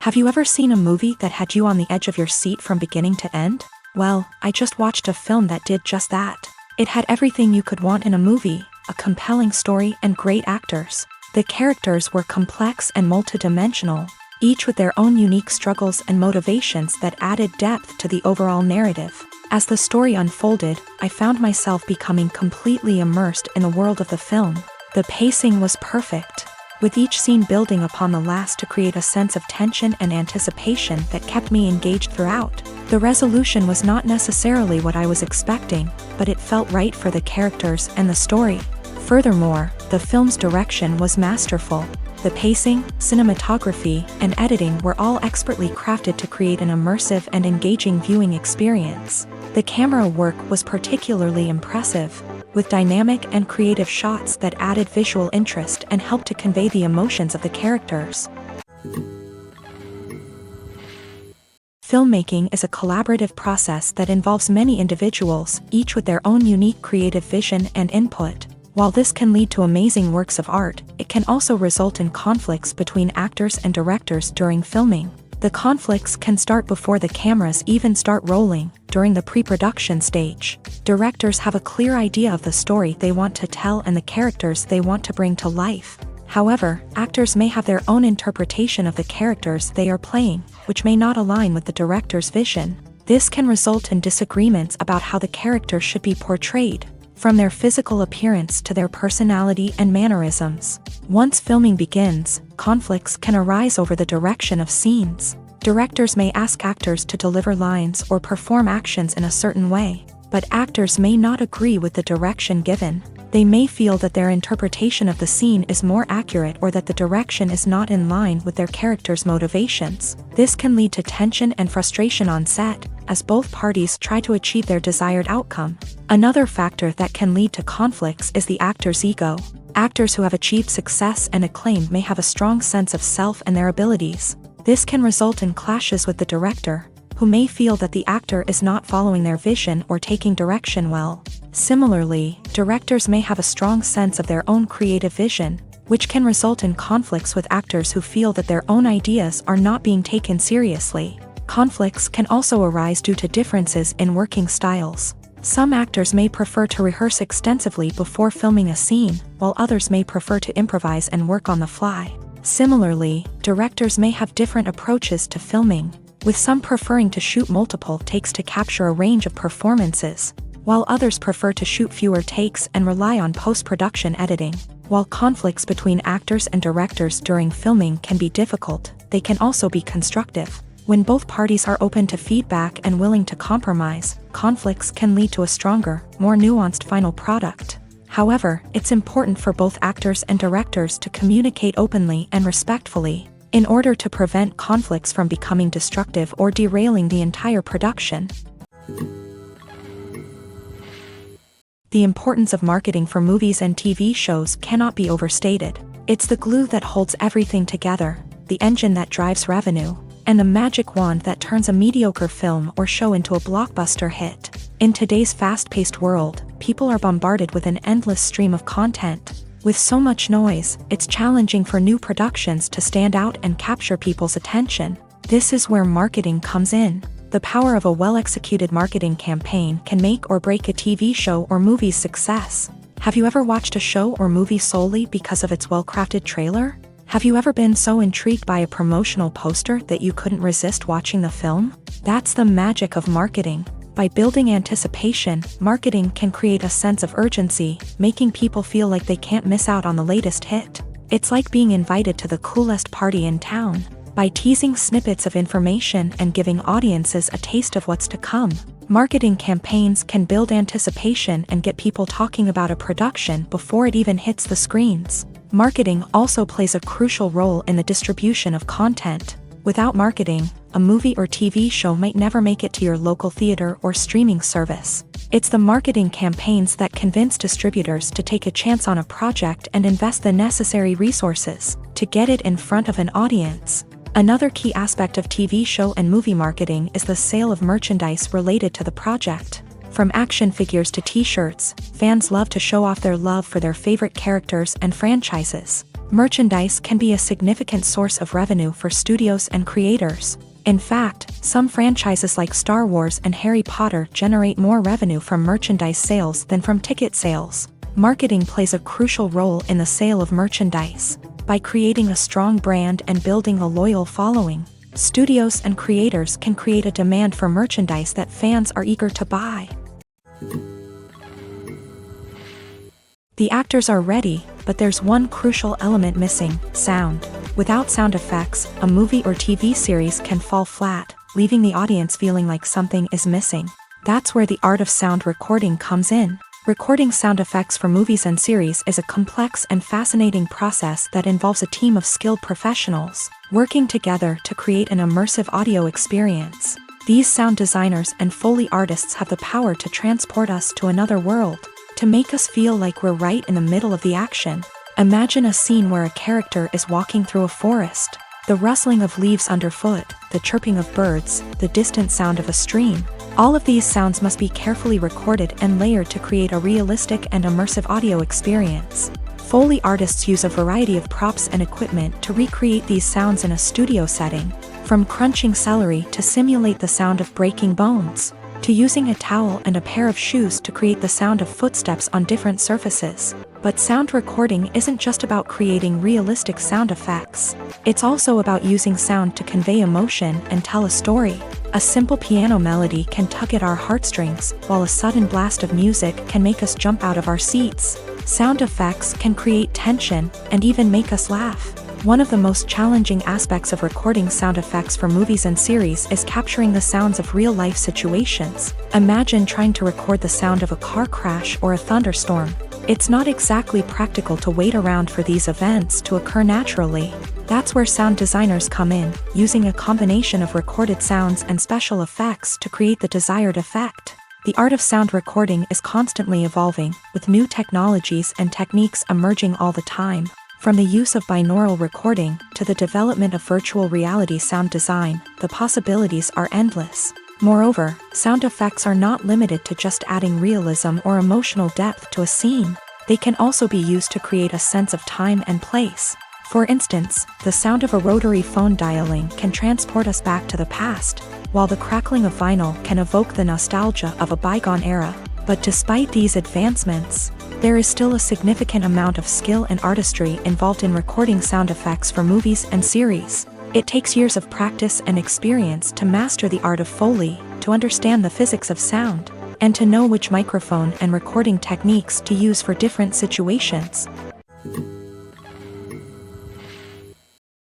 Have you ever seen a movie that had you on the edge of your seat from beginning to end? Well, I just watched a film that did just that. It had everything you could want in a movie, a compelling story and great actors. The characters were complex and multidimensional, each with their own unique struggles and motivations that added depth to the overall narrative. As the story unfolded, I found myself becoming completely immersed in the world of the film. The pacing was perfect, with each scene building upon the last to create a sense of tension and anticipation that kept me engaged throughout. The resolution was not necessarily what I was expecting, but it felt right for the characters and the story. Furthermore, the film's direction was masterful. The pacing, cinematography, and editing were all expertly crafted to create an immersive and engaging viewing experience. The camera work was particularly impressive, with dynamic and creative shots that added visual interest and helped to convey the emotions of the characters. Filmmaking is a collaborative process that involves many individuals, each with their own unique creative vision and input. While this can lead to amazing works of art, it can also result in conflicts between actors and directors during filming. The conflicts can start before the cameras even start rolling, during the pre-production stage. Directors have a clear idea of the story they want to tell and the characters they want to bring to life. However, actors may have their own interpretation of the characters they are playing, which may not align with the director's vision. This can result in disagreements about how the character should be portrayed, from their physical appearance to their personality and mannerisms. Once filming begins, conflicts can arise over the direction of scenes. Directors may ask actors to deliver lines or perform actions in a certain way, but actors may not agree with the direction given. They may feel that their interpretation of the scene is more accurate or that the direction is not in line with their character's motivations. This can lead to tension and frustration on set, as both parties try to achieve their desired outcome. Another factor that can lead to conflicts is the actor's ego. Actors who have achieved success and acclaim may have a strong sense of self and their abilities. This can result in clashes with the director, who may feel that the actor is not following their vision or taking direction well. Similarly, directors may have a strong sense of their own creative vision, which can result in conflicts with actors who feel that their own ideas are not being taken seriously. Conflicts can also arise due to differences in working styles. Some actors may prefer to rehearse extensively before filming a scene, while others may prefer to improvise and work on the fly. Similarly, directors may have different approaches to filming, with some preferring to shoot multiple takes to capture a range of performances, while others prefer to shoot fewer takes and rely on post-production editing. While conflicts between actors and directors during filming can be difficult, they can also be constructive. When both parties are open to feedback and willing to compromise, conflicts can lead to a stronger, more nuanced final product. However, it's important for both actors and directors to communicate openly and respectfully, in order to prevent conflicts from becoming destructive or derailing the entire production. The importance of marketing for movies and TV shows cannot be overstated. It's the glue that holds everything together, the engine that drives revenue, and the magic wand that turns a mediocre film or show into a blockbuster hit. In today's fast-paced world, people are bombarded with an endless stream of content. With so much noise, it's challenging for new productions to stand out and capture people's attention. This is where marketing comes in. The power of a well-executed marketing campaign can make or break a TV show or movie's success. Have you ever watched a show or movie solely because of its well-crafted trailer? Have you ever been so intrigued by a promotional poster that you couldn't resist watching the film? That's the magic of marketing. By building anticipation, marketing can create a sense of urgency, making people feel like they can't miss out on the latest hit. It's like being invited to the coolest party in town. By teasing snippets of information and giving audiences a taste of what's to come, marketing campaigns can build anticipation and get people talking about a production before it even hits the screens. Marketing also plays a crucial role in the distribution of content. Without marketing, a movie or TV show might never make it to your local theater or streaming service. It's the marketing campaigns that convince distributors to take a chance on a project and invest the necessary resources to get it in front of an audience. Another key aspect of TV show and movie marketing is the sale of merchandise related to the project. From action figures to t-shirts, fans love to show off their love for their favorite characters and franchises. Merchandise can be a significant source of revenue for studios and creators. In fact, some franchises like Star Wars and Harry Potter generate more revenue from merchandise sales than from ticket sales. Marketing plays a crucial role in the sale of merchandise. By creating a strong brand and building a loyal following, studios and creators can create a demand for merchandise that fans are eager to buy. The actors are ready, but there's one crucial element missing: sound. Without sound effects, a movie or TV series can fall flat, leaving the audience feeling like something is missing. That's where the art of sound recording comes in. Recording sound effects for movies and series is a complex and fascinating process that involves a team of skilled professionals working together to create an immersive audio experience. These sound designers and Foley artists have the power to transport us to another world, to make us feel like we're right in the middle of the action. Imagine a scene where a character is walking through a forest. The rustling of leaves underfoot, the chirping of birds, the distant sound of a stream. All of these sounds must be carefully recorded and layered to create a realistic and immersive audio experience. Foley artists use a variety of props and equipment to recreate these sounds in a studio setting, from crunching celery to simulate the sound of breaking bones, to using a towel and a pair of shoes to create the sound of footsteps on different surfaces. But sound recording isn't just about creating realistic sound effects. It's also about using sound to convey emotion and tell a story. A simple piano melody can tug at our heartstrings, while a sudden blast of music can make us jump out of our seats. Sound effects can create tension and even make us laugh. One of the most challenging aspects of recording sound effects for movies and series is capturing the sounds of real-life situations. Imagine trying to record the sound of a car crash or a thunderstorm. It's not exactly practical to wait around for these events to occur naturally. That's where sound designers come in, using a combination of recorded sounds and special effects to create the desired effect. The art of sound recording is constantly evolving, with new technologies and techniques emerging all the time. From the use of binaural recording to the development of virtual reality sound design, the possibilities are endless. Moreover, sound effects are not limited to just adding realism or emotional depth to a scene. They can also be used to create a sense of time and place. For instance, the sound of a rotary phone dialing can transport us back to the past, while the crackling of vinyl can evoke the nostalgia of a bygone era. But despite these advancements, there is still a significant amount of skill and artistry involved in recording sound effects for movies and series. It takes years of practice and experience to master the art of Foley, to understand the physics of sound, and to know which microphone and recording techniques to use for different situations.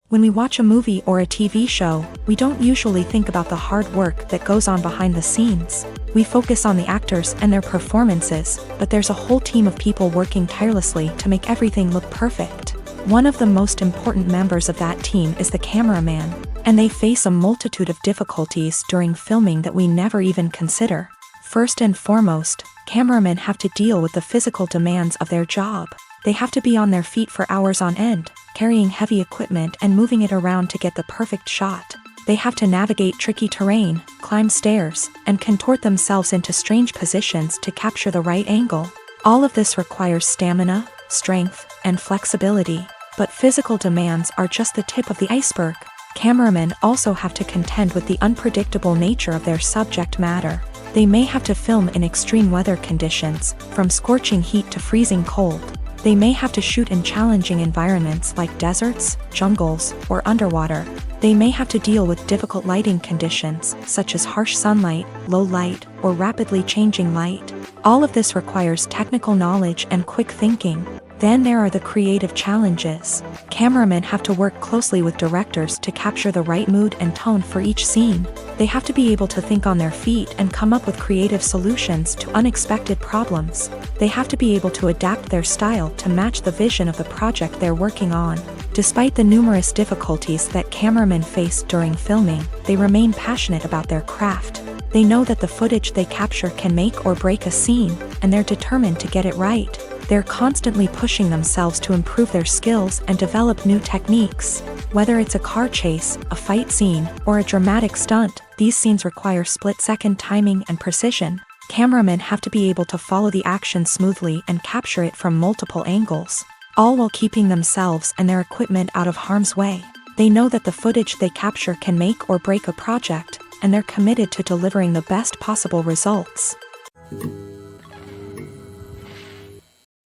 When we watch a movie or a TV show, we don't usually think about the hard work that goes on behind the scenes. We focus on the actors and their performances, but there's a whole team of people working tirelessly to make everything look perfect. One of the most important members of that team is the cameraman, and they face a multitude of difficulties during filming that we never even consider. First and foremost, cameramen have to deal with the physical demands of their job. They have to be on their feet for hours on end, carrying heavy equipment and moving it around to get the perfect shot. They have to navigate tricky terrain, climb stairs, and contort themselves into strange positions to capture the right angle. All of this requires stamina, strength, and flexibility. But physical demands are just the tip of the iceberg. Cameramen also have to contend with the unpredictable nature of their subject matter. They may have to film in extreme weather conditions, from scorching heat to freezing cold. They may have to shoot in challenging environments like deserts, jungles, or underwater. They may have to deal with difficult lighting conditions, such as harsh sunlight, low light, or rapidly changing light. All of this requires technical knowledge and quick thinking. Then there are the creative challenges. Cameramen have to work closely with directors to capture the right mood and tone for each scene. They have to be able to think on their feet and come up with creative solutions to unexpected problems. They have to be able to adapt their style to match the vision of the project they're working on. Despite the numerous difficulties that cameramen face during filming, they remain passionate about their craft. They know that the footage they capture can make or break a scene, and they're determined to get it right. They're constantly pushing themselves to improve their skills and develop new techniques. Whether it's a car chase, a fight scene, or a dramatic stunt, these scenes require split-second timing and precision. Cameramen have to be able to follow the action smoothly and capture it from multiple angles. all while keeping themselves and their equipment out of harm's way. They know that the footage they capture can make or break a project, and they're committed to delivering the best possible results.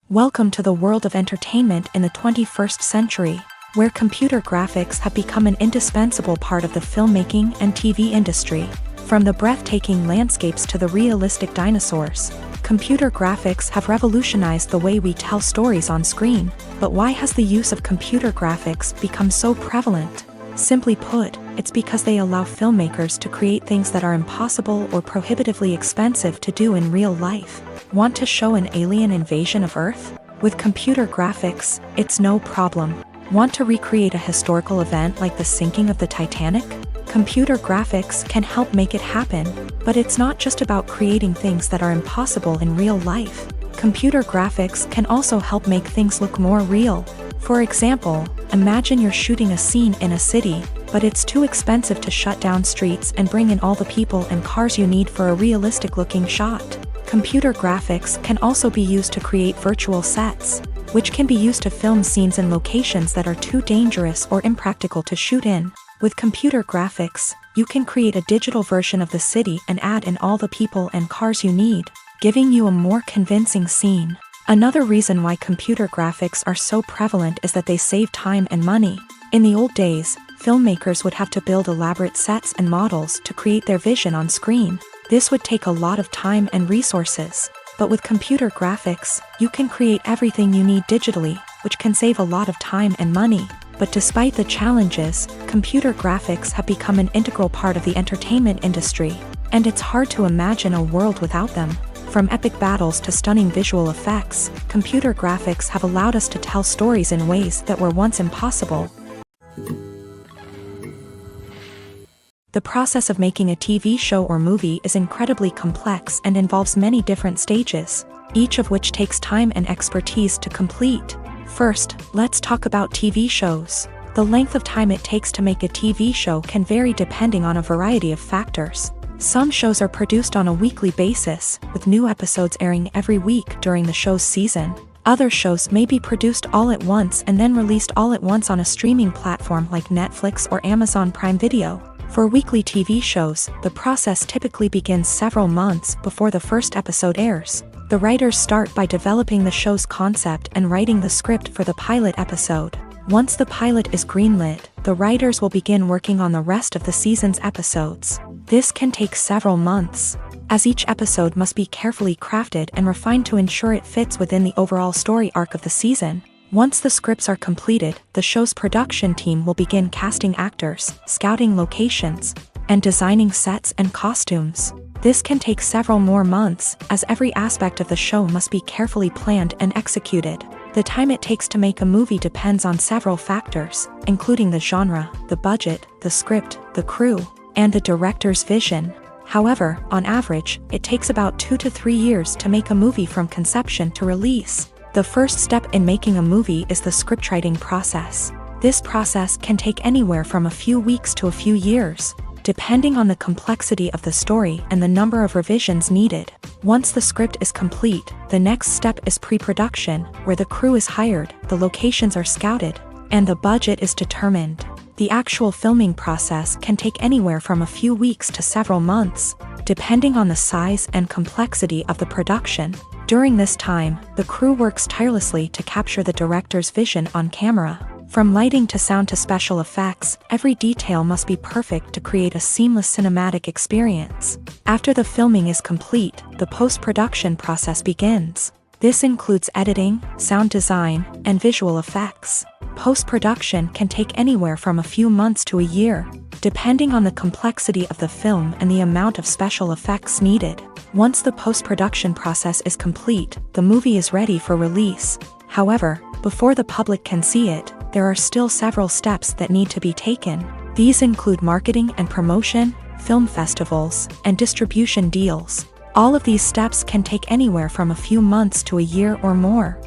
Welcome to the world of entertainment in the 21st century, where computer graphics have become an indispensable part of the filmmaking and TV industry. From the breathtaking landscapes to the realistic dinosaurs, computer graphics have revolutionized the way we tell stories on screen. But why has the use of computer graphics become so prevalent? Simply put, it's because they allow filmmakers to create things that are impossible or prohibitively expensive to do in real life. Want to show an alien invasion of Earth? With computer graphics, it's no problem. Want to recreate a historical event like the sinking of the Titanic? Computer graphics can help make it happen, but it's not just about creating things that are impossible in real life. Computer graphics can also help make things look more real. For example, imagine you're shooting a scene in a city, but it's too expensive to shut down streets and bring in all the people and cars you need for a realistic-looking shot. Computer graphics can also be used to create virtual sets, which can be used to film scenes in locations that are too dangerous or impractical to shoot in. With computer graphics, you can create a digital version of the city and add in all the people and cars you need, giving you a more convincing scene. Another reason why computer graphics are so prevalent is that they save time and money. In the old days, filmmakers would have to build elaborate sets and models to create their vision on screen. This would take a lot of time and resources. But with computer graphics, you can create everything you need digitally, which can save a lot of time and money. But despite the challenges, computer graphics have become an integral part of the entertainment industry, and it's hard to imagine a world without them. From epic battles to stunning visual effects, computer graphics have allowed us to tell stories in ways that were once impossible. The process of making a TV show or movie is incredibly complex and involves many different stages, each of which takes time and expertise to complete. First, let's talk about TV shows. The length of time it takes to make a TV show can vary depending on a variety of factors. Some shows are produced on a weekly basis, with new episodes airing every week during the show's season. Other shows may be produced all at once and then released all at once on a streaming platform like Netflix or Amazon Prime Video. For weekly TV shows, the process typically begins several months before the first episode airs. The writers start by developing the show's concept and writing the script for the pilot episode. Once the pilot is greenlit, the writers will begin working on the rest of the season's episodes. This can take several months, as each episode must be carefully crafted and refined to ensure it fits within the overall story arc of the season. Once the scripts are completed, the show's production team will begin casting actors, scouting locations, and designing sets and costumes. This can take several more months, as every aspect of the show must be carefully planned and executed. The time it takes to make a movie depends on several factors, including the genre, the budget, the script, the crew, and the director's vision. However, on average, it takes about 2 to 3 years to make a movie from conception to release. The first step in making a movie is the scriptwriting process. This process can take anywhere from a few weeks to a few years, depending on the complexity of the story and the number of revisions needed. Once the script is complete, the next step is pre-production, where the crew is hired, the locations are scouted, and the budget is determined. The actual filming process can take anywhere from a few weeks to several months, depending on the size and complexity of the production. During this time, the crew works tirelessly to capture the director's vision on camera. From lighting to sound to special effects, every detail must be perfect to create a seamless cinematic experience. After the filming is complete, the post-production process begins. This includes editing, sound design, and visual effects. Post-production can take anywhere from a few months to a year, depending on the complexity of the film and the amount of special effects needed. Once the post-production process is complete, the movie is ready for release. However, before the public can see it, there are still several steps that need to be taken. These include marketing and promotion, film festivals, and distribution deals. All of these steps can take anywhere from a few months to a year or more.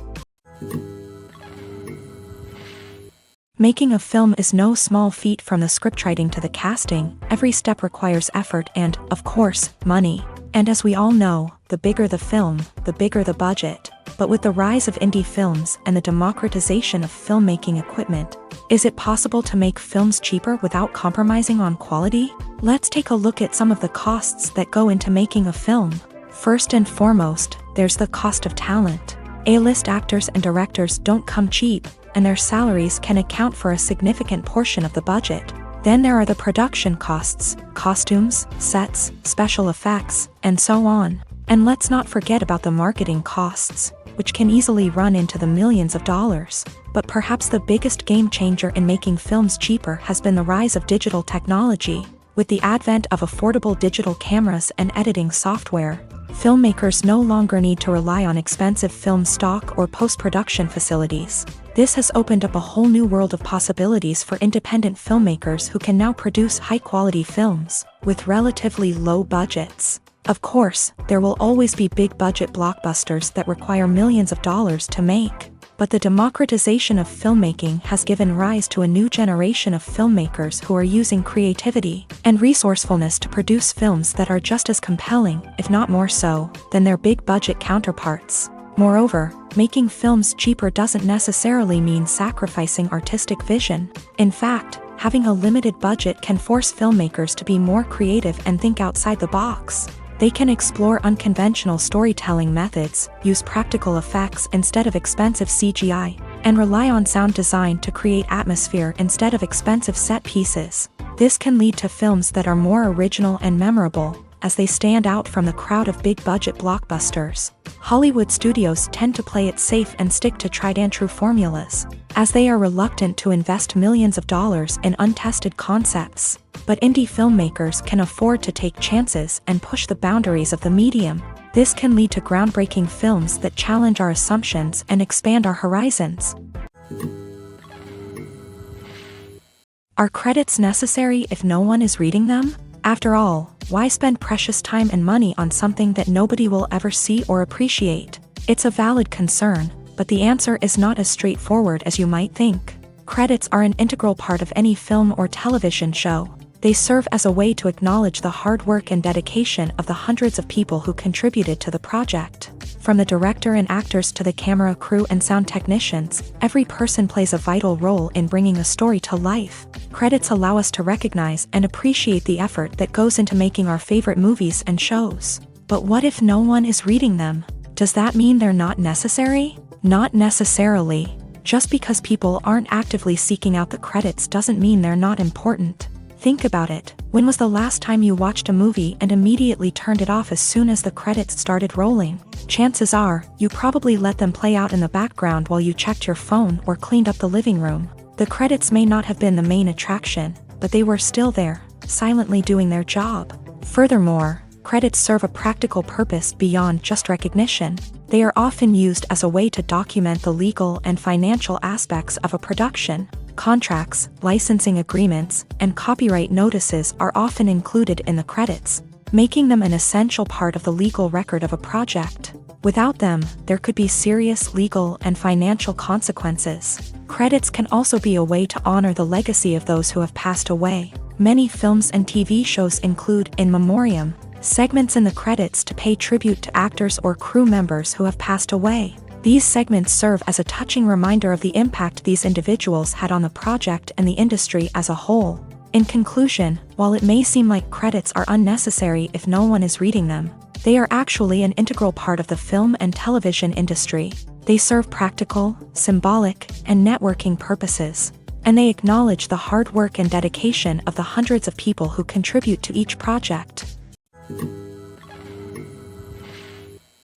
Making a film is no small feat. From the scriptwriting to the casting, every step requires effort and, of course, money. And as we all know, the bigger the film, the bigger the budget. But with the rise of indie films and the democratization of filmmaking equipment, is it possible to make films cheaper without compromising on quality? Let's take a look at some of the costs that go into making a film. First and foremost, there's the cost of talent. A-list actors and directors don't come cheap, and their salaries can account for a significant portion of the budget. Then there are the production costs, costumes, sets, special effects, and so on. And let's not forget about the marketing costs, which can easily run into the millions of dollars. But perhaps the biggest game changer in making films cheaper has been the rise of digital technology. With the advent of affordable digital cameras and editing software, filmmakers no longer need to rely on expensive film stock or post-production facilities. This has opened up a whole new world of possibilities for independent filmmakers who can now produce high-quality films with relatively low budgets. Of course, there will always be big-budget blockbusters that require millions of dollars to make. But the democratization of filmmaking has given rise to a new generation of filmmakers who are using creativity and resourcefulness to produce films that are just as compelling, if not more so, than their big-budget counterparts. Moreover, making films cheaper doesn't necessarily mean sacrificing artistic vision. In fact, having a limited budget can force filmmakers to be more creative and think outside the box. They can explore unconventional storytelling methods, use practical effects instead of expensive CGI, and rely on sound design to create atmosphere instead of expensive set pieces. This can lead to films that are more original and memorable, as they stand out from the crowd of big-budget blockbusters. Hollywood studios tend to play it safe and stick to tried-and-true formulas, as they are reluctant to invest millions of dollars in untested concepts. But indie filmmakers can afford to take chances and push the boundaries of the medium. This can lead to groundbreaking films that challenge our assumptions and expand our horizons. Are credits necessary if no one is reading them? After all, why spend precious time and money on something that nobody will ever see or appreciate? It's a valid concern, but the answer is not as straightforward as you might think. Credits are an integral part of any film or television show. They serve as a way to acknowledge the hard work and dedication of the hundreds of people who contributed to the project. From the director and actors to the camera crew and sound technicians, every person plays a vital role in bringing a story to life. Credits allow us to recognize and appreciate the effort that goes into making our favorite movies and shows. But what if no one is reading them? Does that mean they're not necessary? Not necessarily. Just because people aren't actively seeking out the credits doesn't mean they're not important. Think about it. When was the last time you watched a movie and immediately turned it off as soon as the credits started rolling? Chances are, you probably let them play out in the background while you checked your phone or cleaned up the living room. The credits may not have been the main attraction, but they were still there, silently doing their job. Furthermore, credits serve a practical purpose beyond just recognition. They are often used as a way to document the legal and financial aspects of a production. Contracts, licensing agreements, and copyright notices are often included in the credits, making them an essential part of the legal record of a project. Without them, there could be serious legal and financial consequences. Credits can also be a way to honor the legacy of those who have passed away. Many films and TV shows include in memoriam segments in the credits to pay tribute to actors or crew members who have passed away. These segments serve as a touching reminder of the impact these individuals had on the project and the industry as a whole. In conclusion, while it may seem like credits are unnecessary if no one is reading them, they are actually an integral part of the film and television industry. They serve practical, symbolic, and networking purposes, and they acknowledge the hard work and dedication of the hundreds of people who contribute to each project.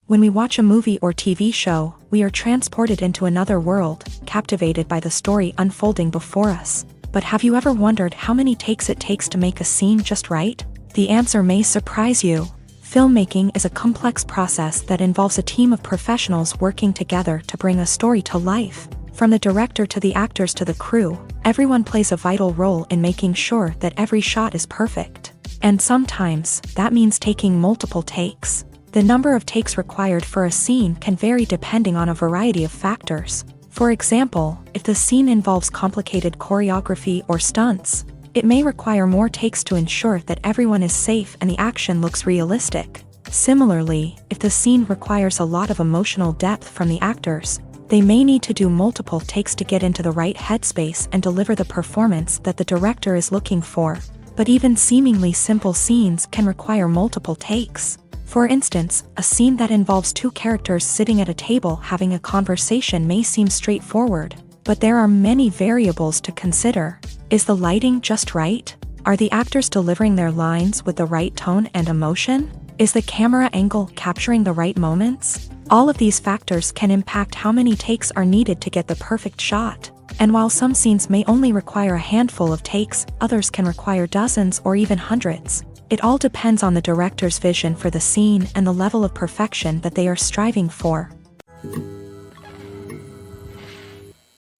When we watch a movie or TV show, we are transported into another world, captivated by the story unfolding before us. But have you ever wondered how many takes it takes to make a scene just right? The answer may surprise you. Filmmaking is a complex process that involves a team of professionals working together to bring a story to life. From the director to the actors to the crew, everyone plays a vital role in making sure that every shot is perfect. And sometimes, that means taking multiple takes. The number of takes required for a scene can vary depending on a variety of factors. For example, if the scene involves complicated choreography or stunts, it may require more takes to ensure that everyone is safe and the action looks realistic. Similarly, if the scene requires a lot of emotional depth from the actors, they may need to do multiple takes to get into the right headspace and deliver the performance that the director is looking for. But even seemingly simple scenes can require multiple takes. For instance, a scene that involves two characters sitting at a table having a conversation may seem straightforward, but there are many variables to consider. Is the lighting just right? Are the actors delivering their lines with the right tone and emotion? Is the camera angle capturing the right moments? All of these factors can impact how many takes are needed to get the perfect shot. And while some scenes may only require a handful of takes, others can require dozens or even hundreds. It all depends on the director's vision for the scene and the level of perfection that they are striving for.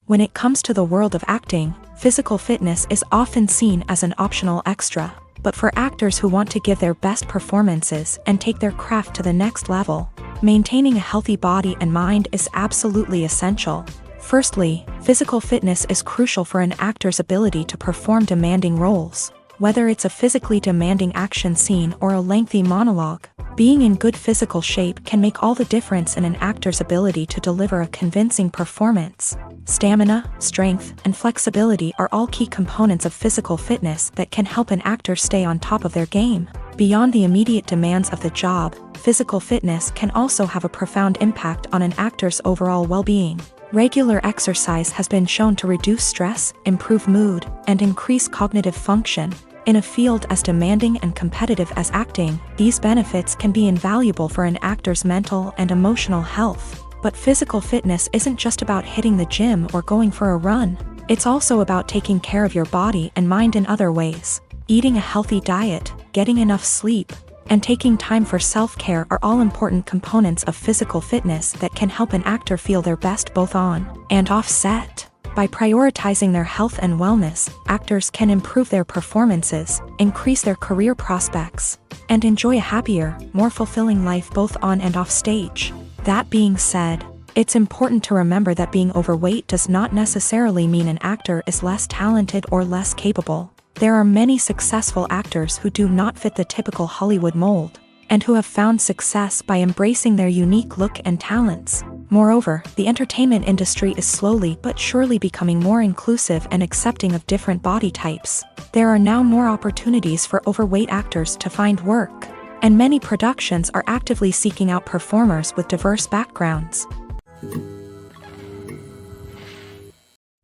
When it comes to the world of acting, physical fitness is often seen as an optional extra. But for actors who want to give their best performances and take their craft to the next level, maintaining a healthy body and mind is absolutely essential. Firstly, physical fitness is crucial for an actor's ability to perform demanding roles. Whether it's a physically demanding action scene or a lengthy monologue, being in good physical shape can make all the difference in an actor's ability to deliver a convincing performance. Stamina, strength, and flexibility are all key components of physical fitness that can help an actor stay on top of their game. Beyond the immediate demands of the job, physical fitness can also have a profound impact on an actor's overall well-being. Regular exercise has been shown to reduce stress, improve mood, and increase cognitive function. In a field as demanding and competitive as acting, these benefits can be invaluable for an actor's mental and emotional health. But physical fitness isn't just about hitting the gym or going for a run. It's also about taking care of your body and mind in other ways. Eating a healthy diet, getting enough sleep, and taking time for self-care are all important components of physical fitness that can help an actor feel their best both on and off set. By prioritizing their health and wellness, actors can improve their performances, increase their career prospects, and enjoy a happier, more fulfilling life both on and off stage. That being said, it's important to remember that being overweight does not necessarily mean an actor is less talented or less capable. There are many successful actors who do not fit the typical Hollywood mold, and who have found success by embracing their unique look and talents. Moreover, the entertainment industry is slowly but surely becoming more inclusive and accepting of different body types. There are now more opportunities for overweight actors to find work, and many productions are actively seeking out performers with diverse backgrounds.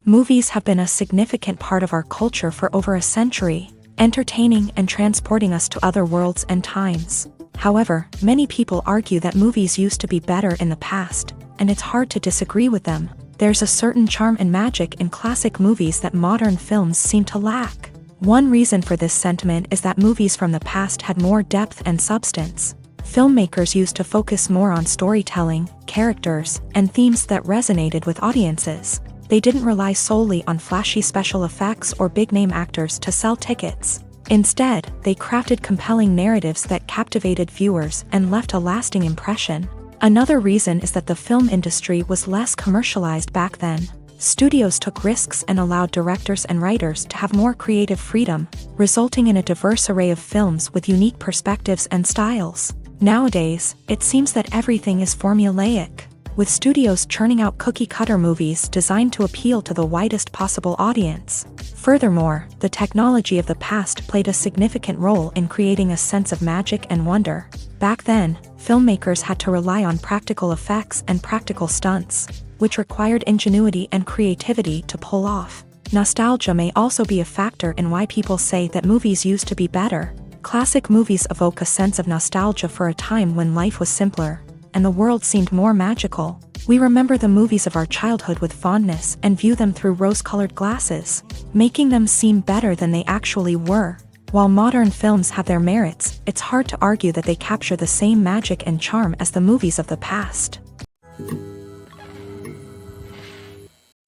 Movies have been a significant part of our culture for over a century, entertaining and transporting us to other worlds and times. However, many people argue that movies used to be better in the past, and it's hard to disagree with them. There's a certain charm and magic in classic movies that modern films seem to lack. One reason for this sentiment is that movies from the past had more depth and substance. Filmmakers used to focus more on storytelling, characters, and themes that resonated with audiences. They didn't rely solely on flashy special effects or big-name actors to sell tickets. Instead, they crafted compelling narratives that captivated viewers and left a lasting impression. Another reason is that the film industry was less commercialized back then. Studios took risks and allowed directors and writers to have more creative freedom, resulting in a diverse array of films with unique perspectives and styles. Nowadays, it seems that everything is formulaic, with studios churning out cookie-cutter movies designed to appeal to the widest possible audience. Furthermore, the technology of the past played a significant role in creating a sense of magic and wonder. Back then, filmmakers had to rely on practical effects and practical stunts, which required ingenuity and creativity to pull off. Nostalgia may also be a factor in why people say that movies used to be better. Classic movies evoke a sense of nostalgia for a time when life was simpler, and the world seemed more magical. We remember the movies of our childhood with fondness and view them through rose-colored glasses, making them seem better than they actually were. While modern films have their merits, it's hard to argue that they capture the same magic and charm as the movies of the past.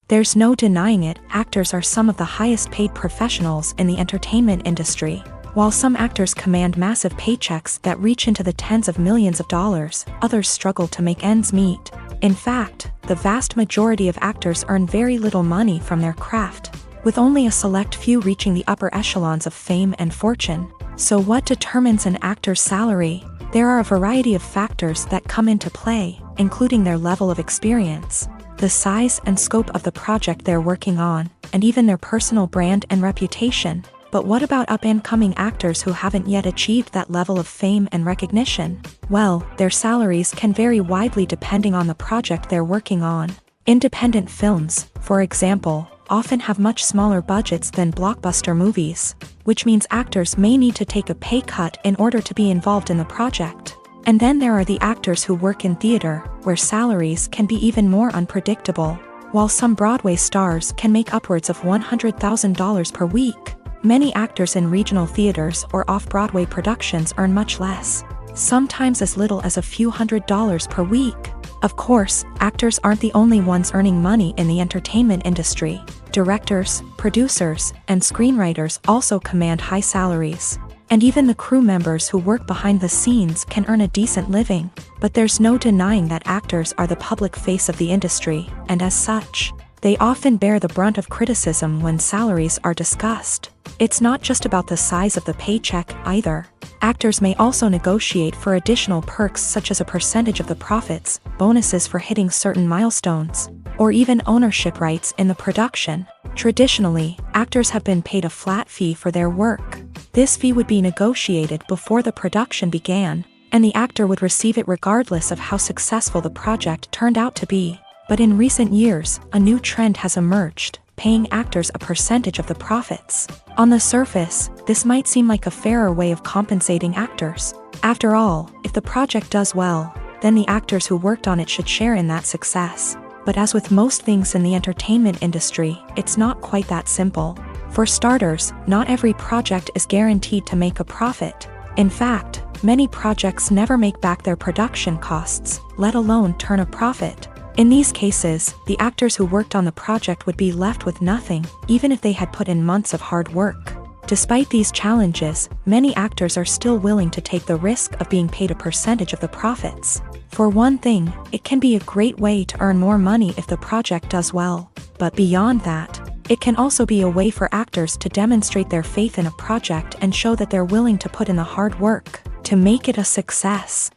There's no denying it, actors are some of the highest-paid professionals in the entertainment industry. While some actors command massive paychecks that reach into the tens of millions of dollars, others struggle to make ends meet. In fact, the vast majority of actors earn very little money from their craft, with only a select few reaching the upper echelons of fame and fortune. So what determines an actor's salary? There are a variety of factors that come into play, including their level of experience, the size and scope of the project they're working on, and even their personal brand and reputation. But what about up-and-coming actors who haven't yet achieved that level of fame and recognition? Well, their salaries can vary widely depending on the project they're working on. Independent films, for example, often have much smaller budgets than blockbuster movies, which means actors may need to take a pay cut in order to be involved in the project. And then there are the actors who work in theater, where salaries can be even more unpredictable. While some Broadway stars can make upwards of $100,000 per week, many actors in regional theaters or off-Broadway productions earn much less, sometimes as little as a few $100s per week. Of course, actors aren't the only ones earning money in the entertainment industry. Directors, producers, and screenwriters also command high salaries. And even the crew members who work behind the scenes can earn a decent living. But there's no denying that actors are the public face of the industry, and as such, they often bear the brunt of criticism when salaries are discussed. It's not just about the size of the paycheck, either. Actors may also negotiate for additional perks such as a percentage of the profits, bonuses for hitting certain milestones, or even ownership rights in the production. Traditionally, actors have been paid a flat fee for their work. This fee would be negotiated before the production began, and the actor would receive it regardless of how successful the project turned out to be. But in recent years, a new trend has emerged, paying actors a percentage of the profits. On the surface, this might seem like a fairer way of compensating actors. After all, if the project does well, then the actors who worked on it should share in that success. But as with most things in the entertainment industry, it's not quite that simple. For starters, not every project is guaranteed to make a profit. In fact, many projects never make back their production costs, let alone turn a profit. In these cases, the actors who worked on the project would be left with nothing, even if they had put in months of hard work. Despite these challenges, many actors are still willing to take the risk of being paid a percentage of the profits. For one thing, it can be a great way to earn more money if the project does well. But beyond that, it can also be a way for actors to demonstrate their faith in a project and show that they're willing to put in the hard work to make it a success.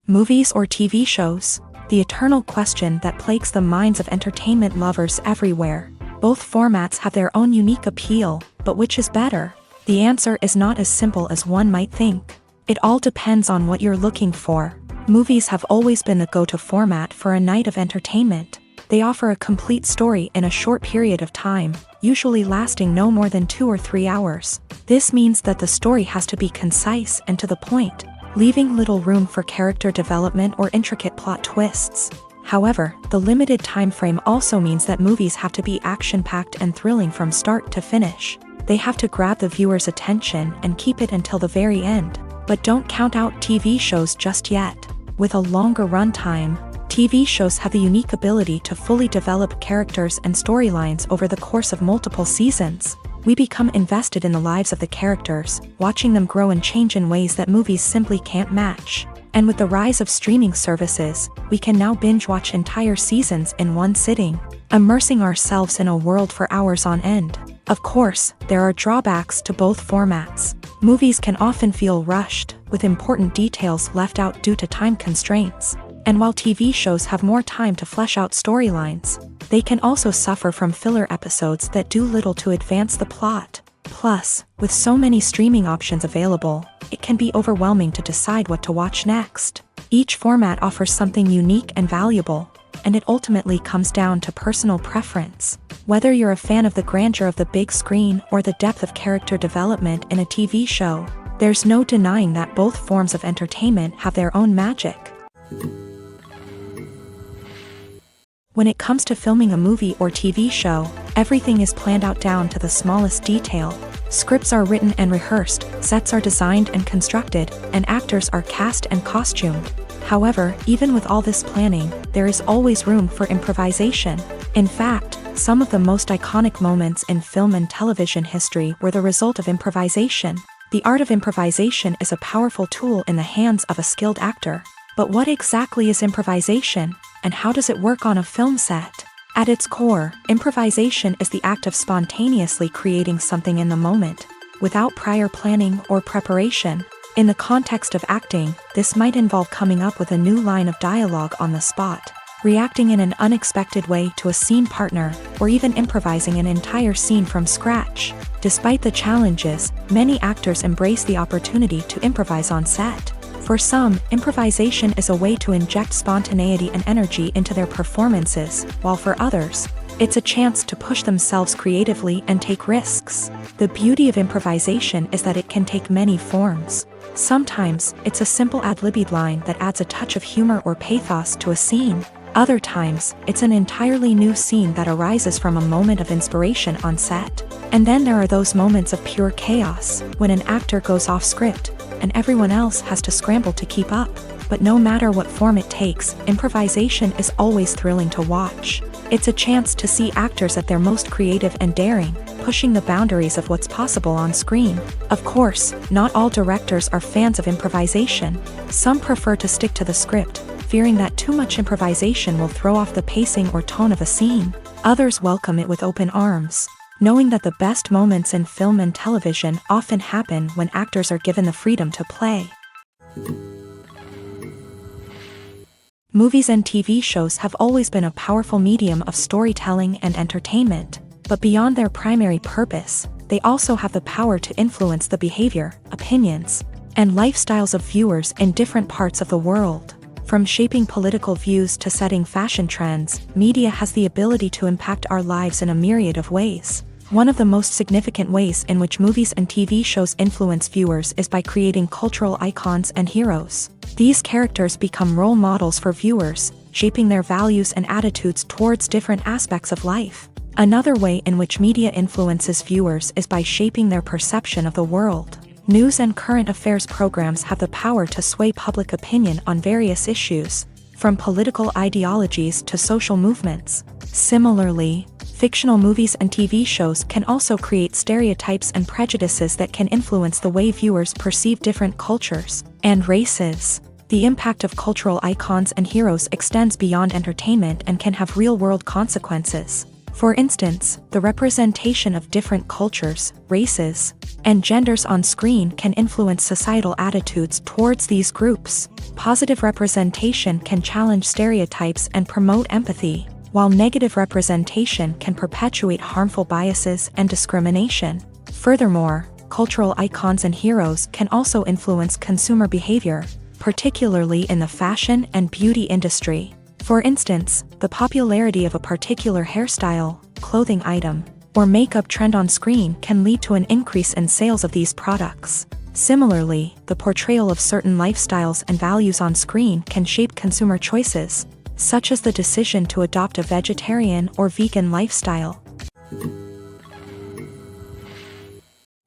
Movies or TV shows? The eternal question that plagues the minds of entertainment lovers everywhere. Both formats have their own unique appeal, but which is better? The answer is not as simple as one might think. It all depends on what you're looking for. Movies have always been the go-to format for a night of entertainment. They offer a complete story in a short period of time, usually lasting no more than 2 or 3 hours. This means that the story has to be concise and to the point, leaving little room for character development or intricate plot twists. However, the limited time frame also means that movies have to be action-packed and thrilling from start to finish. They have to grab the viewer's attention and keep it until the very end. But don't count out TV shows just yet. With a longer runtime, TV shows have the unique ability to fully develop characters and storylines over the course of multiple seasons. We become invested in the lives of the characters, watching them grow and change in ways that movies simply can't match. And with the rise of streaming services, we can now binge-watch entire seasons in one sitting, immersing ourselves in a world for hours on end. Of course, there are drawbacks to both formats. Movies can often feel rushed, with important details left out due to time constraints. And while TV shows have more time to flesh out storylines, they can also suffer from filler episodes that do little to advance the plot. Plus, with so many streaming options available, it can be overwhelming to decide what to watch next. Each format offers something unique and valuable, and it ultimately comes down to personal preference. Whether you're a fan of the grandeur of the big screen or the depth of character development in a TV show, there's no denying that both forms of entertainment have their own magic. When it comes to filming a movie or TV show, everything is planned out down to the smallest detail. Scripts are written and rehearsed, sets are designed and constructed, and actors are cast and costumed. However, even with all this planning, there is always room for improvisation. In fact, some of the most iconic moments in film and television history were the result of improvisation. The art of improvisation is a powerful tool in the hands of a skilled actor. But what exactly is improvisation, and how does it work on a film set? At its core, improvisation is the act of spontaneously creating something in the moment. without prior planning or preparation. In the context of acting, this might involve coming up with a new line of dialogue on the spot, reacting in an unexpected way to a scene partner, or even improvising an entire scene from scratch. Despite the challenges, many actors embrace the opportunity to improvise on set. For some, improvisation is a way to inject spontaneity and energy into their performances, while for others, it's a chance to push themselves creatively and take risks. The beauty of improvisation is that it can take many forms. Sometimes, it's a simple ad-libbed line that adds a touch of humor or pathos to a scene. Other times, it's an entirely new scene that arises from a moment of inspiration on set. And then there are those moments of pure chaos, when an actor goes off script, and everyone else has to scramble to keep up. But no matter what form it takes, improvisation is always thrilling to watch. It's a chance to see actors at their most creative and daring, pushing the boundaries of what's possible on screen. Of course, not all directors are fans of improvisation. Some prefer to stick to the script, fearing that too much improvisation will throw off the pacing or tone of a scene. Others welcome it with open arms, knowing that the best moments in film and television often happen when actors are given the freedom to play. Movies and TV shows have always been a powerful medium of storytelling and entertainment, but beyond their primary purpose, they also have the power to influence the behavior, opinions, and lifestyles of viewers in different parts of the world. From shaping political views to setting fashion trends, media has the ability to impact our lives in a myriad of ways. One of the most significant ways in which movies and TV shows influence viewers is by creating cultural icons and heroes. These characters become role models for viewers, shaping their values and attitudes towards different aspects of life. Another way in which media influences viewers is by shaping their perception of the world. News and current affairs programs have the power to sway public opinion on various issues, from political ideologies to social movements. Similarly, fictional movies and TV shows can also create stereotypes and prejudices that can influence the way viewers perceive different cultures and races. The impact of cultural icons and heroes extends beyond entertainment and can have real-world consequences. For instance, the representation of different cultures, races, and genders on screen can influence societal attitudes towards these groups. Positive representation can challenge stereotypes and promote empathy, while negative representation can perpetuate harmful biases and discrimination. Furthermore, cultural icons and heroes can also influence consumer behavior, particularly in the fashion and beauty industry. For instance, the popularity of a particular hairstyle, clothing item, or makeup trend on screen can lead to an increase in sales of these products. Similarly, the portrayal of certain lifestyles and values on screen can shape consumer choices, such as the decision to adopt a vegetarian or vegan lifestyle.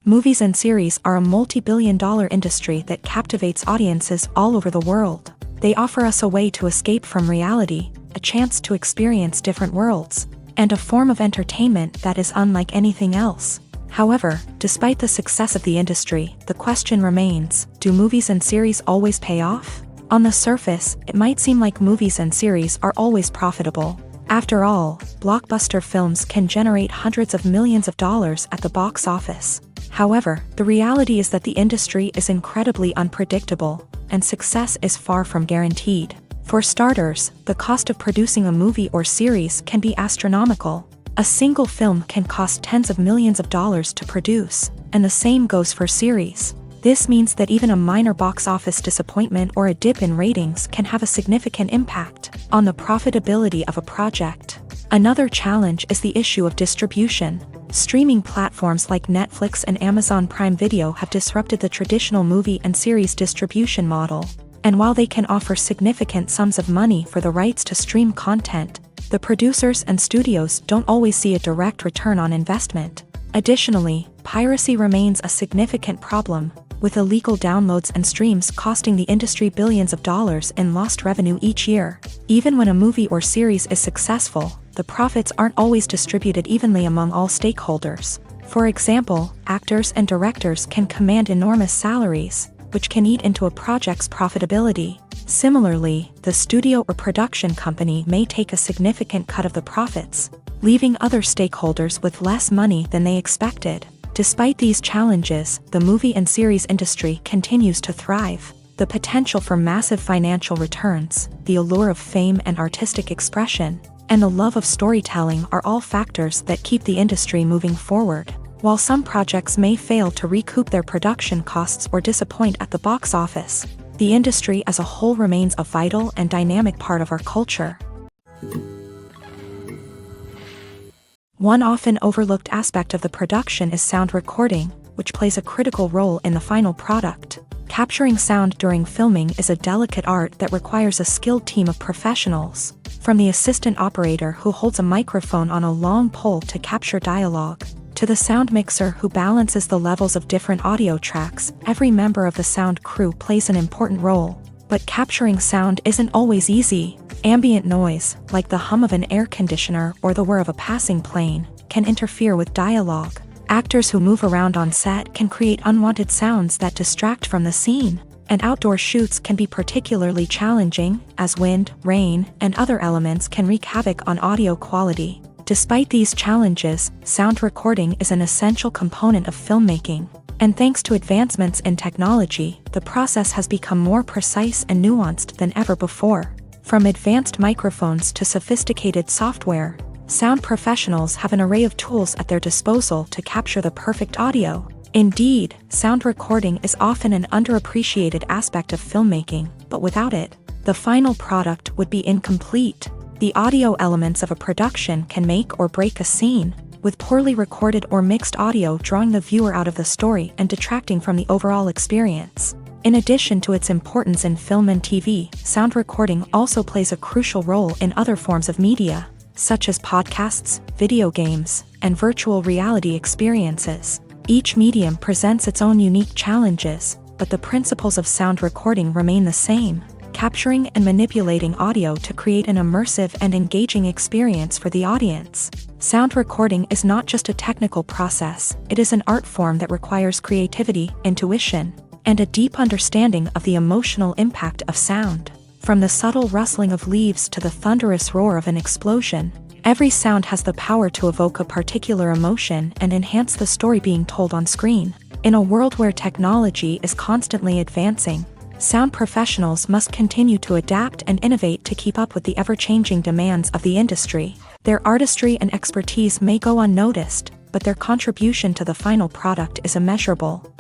Movies and series are a multi-billion-dollar industry that captivates audiences all over the world. They offer us a way to escape from reality, a chance to experience different worlds, and a form of entertainment that is unlike anything else. However, despite the success of the industry, the question remains, do movies and series always pay off? On the surface, it might seem like movies and series are always profitable. After all, blockbuster films can generate hundreds of millions of dollars at the box office. However, the reality is that the industry is incredibly unpredictable, and success is far from guaranteed. For starters, the cost of producing a movie or series can be astronomical. A single film can cost tens of millions of dollars to produce, and the same goes for series. This means that even a minor box office disappointment or a dip in ratings can have a significant impact on the profitability of a project. Another challenge is the issue of distribution. Streaming platforms like Netflix and Amazon Prime Video have disrupted the traditional movie and series distribution model. And while they can offer significant sums of money for the rights to stream content, the producers and studios don't always see a direct return on investment. Additionally, piracy remains a significant problem, with illegal downloads and streams costing the industry billions of dollars in lost revenue each year. Even when a movie or series is successful, the profits aren't always distributed evenly among all stakeholders. For example, actors and directors can command enormous salaries, which can eat into a project's profitability. Similarly, the studio or production company may take a significant cut of the profits, leaving other stakeholders with less money than they expected. Despite these challenges, the movie and series industry continues to thrive. The potential for massive financial returns, the allure of fame and artistic expression, and the love of storytelling are all factors that keep the industry moving forward. While some projects may fail to recoup their production costs or disappoint at the box office, the industry as a whole remains a vital and dynamic part of our culture. One often overlooked aspect of the production is sound recording, which plays a critical role in the final product. Capturing sound during filming is a delicate art that requires a skilled team of professionals, from the assistant operator who holds a microphone on a long pole to capture dialogue, to the sound mixer who balances the levels of different audio tracks. Every member of the sound crew plays an important role. But capturing sound isn't always easy. Ambient noise, like the hum of an air conditioner or the whir of a passing plane, can interfere with dialogue. Actors who move around on set can create unwanted sounds that distract from the scene. And outdoor shoots can be particularly challenging, as wind, rain, and other elements can wreak havoc on audio quality. Despite these challenges, sound recording is an essential component of filmmaking. And thanks to advancements in technology, the process has become more precise and nuanced than ever before. From advanced microphones to sophisticated software, sound professionals have an array of tools at their disposal to capture the perfect audio. Indeed, sound recording is often an underappreciated aspect of filmmaking, but without it, the final product would be incomplete. The audio elements of a production can make or break a scene, with poorly recorded or mixed audio drawing the viewer out of the story and detracting from the overall experience. In addition to its importance in film and TV, sound recording also plays a crucial role in other forms of media, such as podcasts, video games, and virtual reality experiences. Each medium presents its own unique challenges, but the principles of sound recording remain the same: capturing and manipulating audio to create an immersive and engaging experience for the audience. Sound recording is not just a technical process, it is an art form that requires creativity, intuition, and a deep understanding of the emotional impact of sound. From the subtle rustling of leaves to the thunderous roar of an explosion, every sound has the power to evoke a particular emotion and enhance the story being told on screen. In a world where technology is constantly advancing, sound professionals must continue to adapt and innovate to keep up with the ever-changing demands of the industry. Their artistry and expertise may go unnoticed, but their contribution to the final product is immeasurable.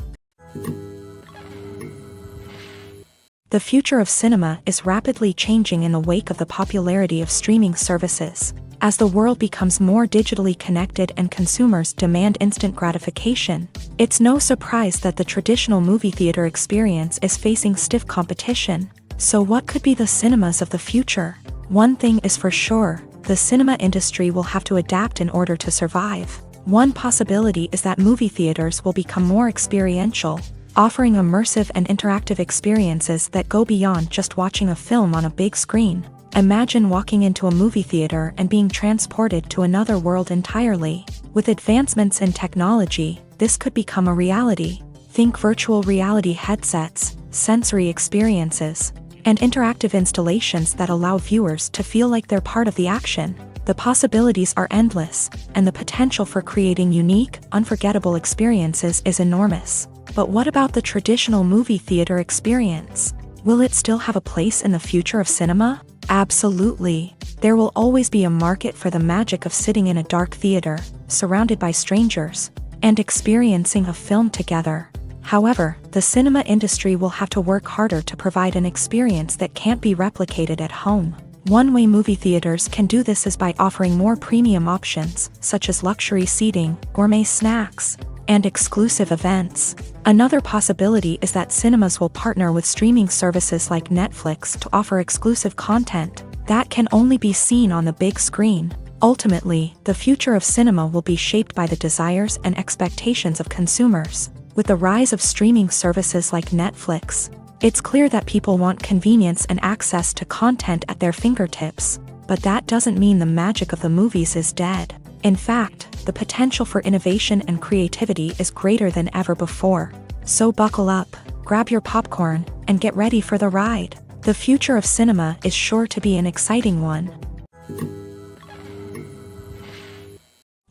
The future of cinema is rapidly changing in the wake of the popularity of streaming services. As the world becomes more digitally connected and consumers demand instant gratification, it's no surprise that the traditional movie theater experience is facing stiff competition. So what could be the cinemas of the future? One thing is for sure, the cinema industry will have to adapt in order to survive. One possibility is that movie theaters will become more experiential, offering immersive and interactive experiences that go beyond just watching a film on a big screen. Imagine walking into a movie theater and being transported to another world entirely. With advancements in technology, this could become a reality. Think virtual reality headsets, sensory experiences, and interactive installations that allow viewers to feel like they're part of the action. The possibilities are endless, and the potential for creating unique, unforgettable experiences is enormous. But what about the traditional movie theater experience? Will it still have a place in the future of cinema? Absolutely. There will always be a market for the magic of sitting in a dark theater, surrounded by strangers, and experiencing a film together. However, the cinema industry will have to work harder to provide an experience that can't be replicated at home. One way movie theaters can do this is by offering more premium options, such as luxury seating, gourmet snacks, and exclusive events. Another possibility is that cinemas will partner with streaming services like Netflix to offer exclusive content that can only be seen on the big screen. Ultimately, the future of cinema will be shaped by the desires and expectations of consumers. With the rise of streaming services like Netflix, it's clear that people want convenience and access to content at their fingertips. But that doesn't mean the magic of the movies is dead. In fact, the potential for innovation and creativity is greater than ever before. So buckle up, grab your popcorn, and get ready for the ride. The future of cinema is sure to be an exciting one.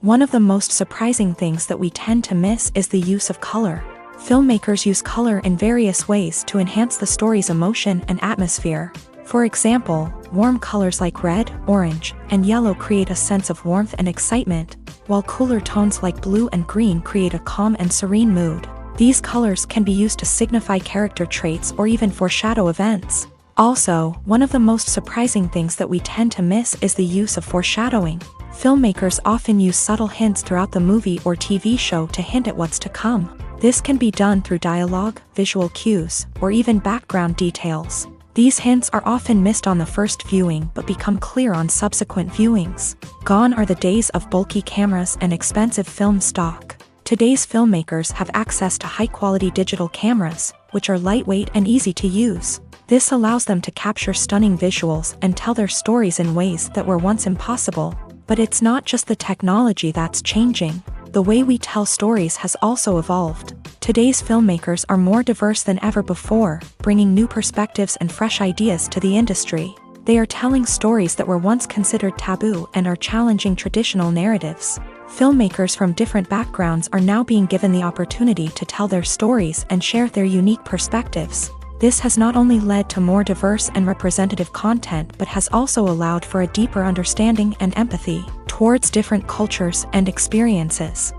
One of the most surprising things that we tend to miss is the use of color. Filmmakers use color in various ways to enhance the story's emotion and atmosphere. For example, warm colors like red, orange, and yellow create a sense of warmth and excitement, while cooler tones like blue and green create a calm and serene mood. These colors can be used to signify character traits or even foreshadow events. Also, one of the most surprising things that we tend to miss is the use of foreshadowing. Filmmakers often use subtle hints throughout the movie or TV show to hint at what's to come. This can be done through dialogue, visual cues, or even background details. These hints are often missed on the first viewing but become clear on subsequent viewings. Gone are the days of bulky cameras and expensive film stock. Today's filmmakers have access to high-quality digital cameras, which are lightweight and easy to use. This allows them to capture stunning visuals and tell their stories in ways that were once impossible. But it's not just the technology that's changing. The way we tell stories has also evolved. Today's filmmakers are more diverse than ever before, bringing new perspectives and fresh ideas to the industry. They are telling stories that were once considered taboo and are challenging traditional narratives. Filmmakers from different backgrounds are now being given the opportunity to tell their stories and share their unique perspectives. This has not only led to more diverse and representative content but has also allowed for a deeper understanding and empathy towards different cultures and experiences.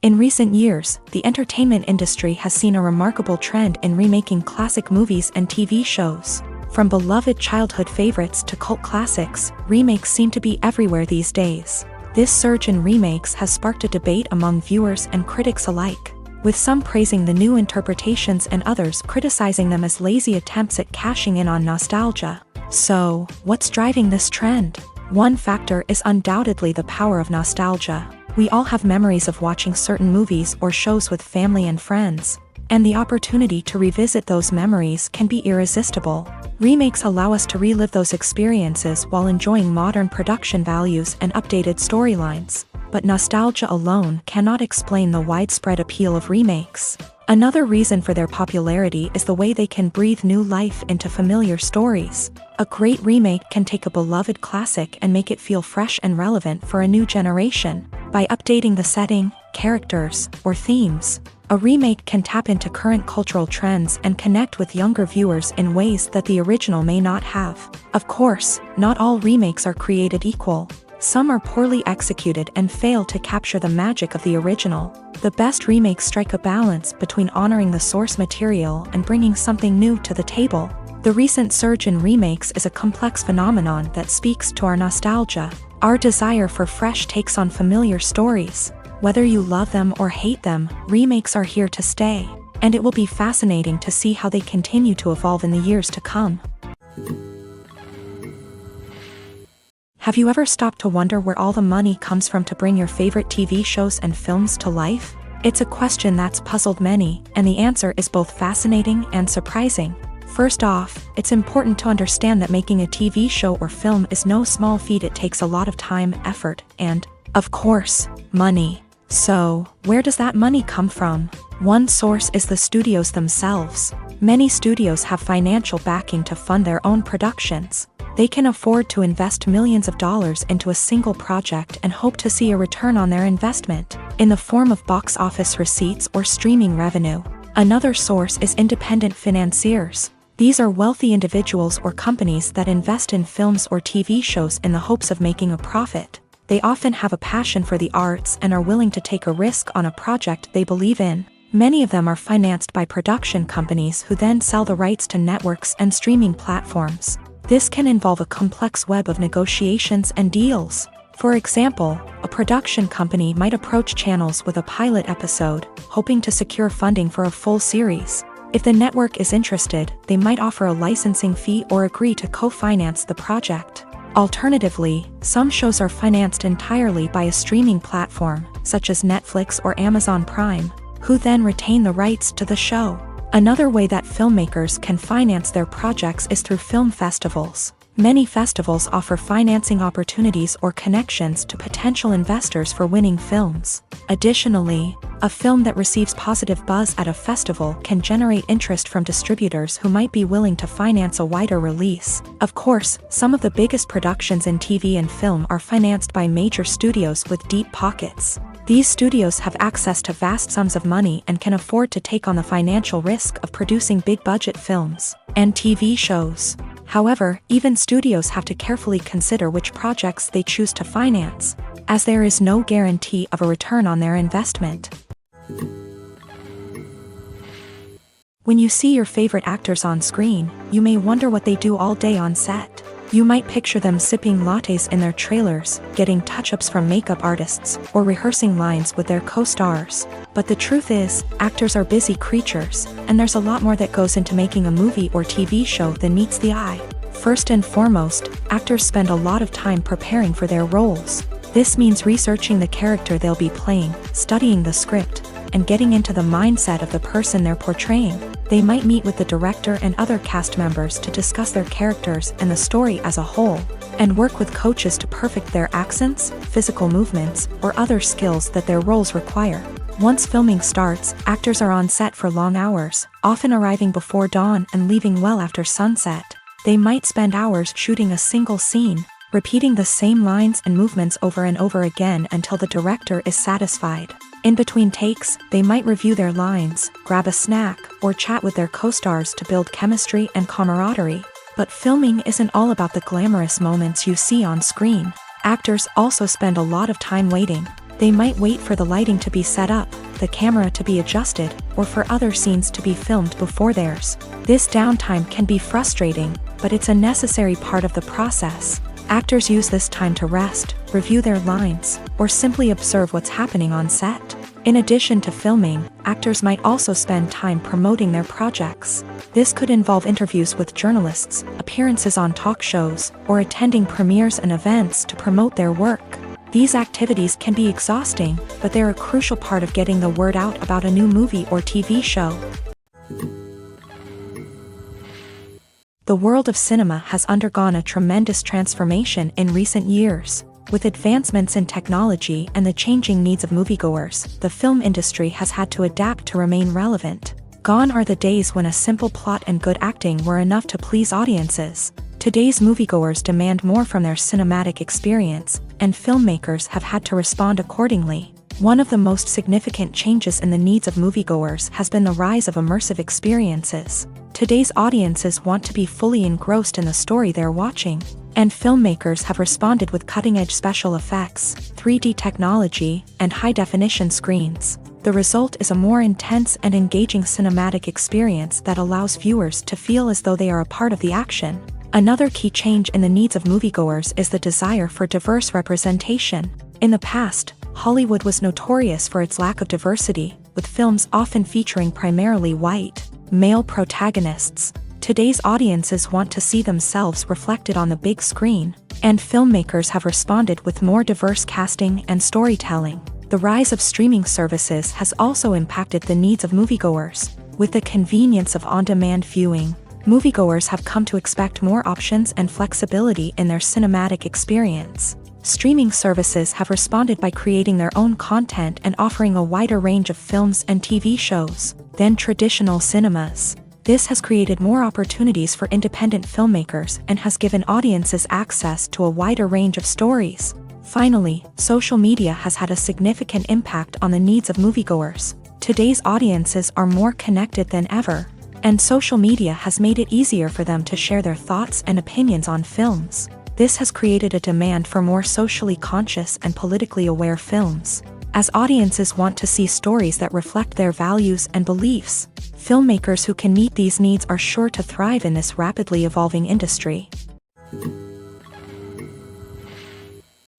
In recent years, the entertainment industry has seen a remarkable trend in remaking classic movies and TV shows. From beloved childhood favorites to cult classics, remakes seem to be everywhere these days. This surge in remakes has sparked a debate among viewers and critics alike, with some praising the new interpretations and others criticizing them as lazy attempts at cashing in on nostalgia. So, what's driving this trend? One factor is undoubtedly the power of nostalgia. We all have memories of watching certain movies or shows with family and friends, and the opportunity to revisit those memories can be irresistible. Remakes allow us to relive those experiences while enjoying modern production values and updated storylines. But nostalgia alone cannot explain the widespread appeal of remakes. Another reason for their popularity is the way they can breathe new life into familiar stories. A great remake can take a beloved classic and make it feel fresh and relevant for a new generation. By updating the setting, characters, or themes, a remake can tap into current cultural trends and connect with younger viewers in ways that the original may not have. Of course, not all remakes are created equal. Some are poorly executed and fail to capture the magic of the original. The best remakes strike a balance between honoring the source material and bringing something new to the table. The recent surge in remakes is a complex phenomenon that speaks to our nostalgia, our desire for fresh takes on familiar stories. Whether you love them or hate them, remakes are here to stay, and it will be fascinating to see how they continue to evolve in the years to come. Have you ever stopped to wonder where all the money comes from to bring your favorite TV shows and films to life? It's a question that's puzzled many, and the answer is both fascinating and surprising. First off, it's important to understand that making a TV show or film is no small feat. It takes a lot of time, effort, and, of course, money. So, where does that money come from? One source is the studios themselves. Many studios have financial backing to fund their own productions. They can afford to invest millions of dollars into a single project and hope to see a return on their investment, in the form of box office receipts or streaming revenue. Another source is independent financiers. These are wealthy individuals or companies that invest in films or TV shows in the hopes of making a profit. They often have a passion for the arts and are willing to take a risk on a project they believe in. Many of them are financed by production companies who then sell the rights to networks and streaming platforms. This can involve a complex web of negotiations and deals. For example, a production company might approach channels with a pilot episode, hoping to secure funding for a full series. If the network is interested, they might offer a licensing fee or agree to co-finance the project. Alternatively, some shows are financed entirely by a streaming platform, such as Netflix or Amazon Prime, who then retain the rights to the show. Another way that filmmakers can finance their projects is through film festivals. Many festivals offer financing opportunities or connections to potential investors for winning films. Additionally, A film that receives positive buzz at a festival can generate interest from distributors who might be willing to finance a wider release. Of course, some of the biggest productions in TV and film are financed by major studios with deep pockets. These studios have access to vast sums of money and can afford to take on the financial risk of producing big-budget films and TV shows. However, even studios have to carefully consider which projects they choose to finance, as there is no guarantee of a return on their investment. When you see your favorite actors on screen, you may wonder what they do all day on set. You might picture them sipping lattes in their trailers, getting touch-ups from makeup artists, or rehearsing lines with their co-stars. But the truth is, actors are busy creatures, and there's a lot more that goes into making a movie or TV show than meets the eye. First and foremost, actors spend a lot of time preparing for their roles. This means researching the character they'll be playing, studying the script, and getting into the mindset of the person they're portraying. They might meet with the director and other cast members to discuss their characters and the story as a whole, and work with coaches to perfect their accents, physical movements, or other skills that their roles require. Once filming starts, actors are on set for long hours, often arriving before dawn and leaving well after sunset. They might spend hours shooting a single scene, repeating the same lines and movements over and over again until the director is satisfied. In between takes, they might review their lines, grab a snack, or chat with their co-stars to build chemistry and camaraderie. But filming isn't all about the glamorous moments you see on screen. Actors also spend a lot of time waiting. They might wait for the lighting to be set up, the camera to be adjusted, or for other scenes to be filmed before theirs. This downtime can be frustrating, but it's a necessary part of the process. Actors use this time to rest, review their lines, or simply observe what's happening on set. In addition to filming, actors might also spend time promoting their projects. This could involve interviews with journalists, appearances on talk shows, or attending premieres and events to promote their work. These activities can be exhausting, but they're a crucial part of getting the word out about a new movie or TV show. The world of cinema has undergone a tremendous transformation in recent years. With advancements in technology and the changing needs of moviegoers, the film industry has had to adapt to remain relevant. Gone are the days when a simple plot and good acting were enough to please audiences. Today's moviegoers demand more from their cinematic experience, and filmmakers have had to respond accordingly. One of the most significant changes in the needs of moviegoers has been the rise of immersive experiences. Today's audiences want to be fully engrossed in the story they're watching, and filmmakers have responded with cutting-edge special effects, 3D technology, and high-definition screens. The result is a more intense and engaging cinematic experience that allows viewers to feel as though they are a part of the action. Another key change in the needs of moviegoers is the desire for diverse representation. In the past, Hollywood was notorious for its lack of diversity, with films often featuring primarily white, male protagonists. Today's audiences want to see themselves reflected on the big screen, and filmmakers have responded with more diverse casting and storytelling. The rise of streaming services has also impacted the needs of moviegoers. With the convenience of on-demand viewing, moviegoers have come to expect more options and flexibility in their cinematic experience. Streaming services have responded by creating their own content and offering a wider range of films and TV shows than traditional cinemas. This has created more opportunities for independent filmmakers and has given audiences access to a wider range of stories. Finally, social media has had a significant impact on the needs of moviegoers. Today's audiences are more connected than ever, and social media has made it easier for them to share their thoughts and opinions on films. This has created a demand for more socially conscious and politically aware films. As audiences want to see stories that reflect their values and beliefs, filmmakers who can meet these needs are sure to thrive in this rapidly evolving industry.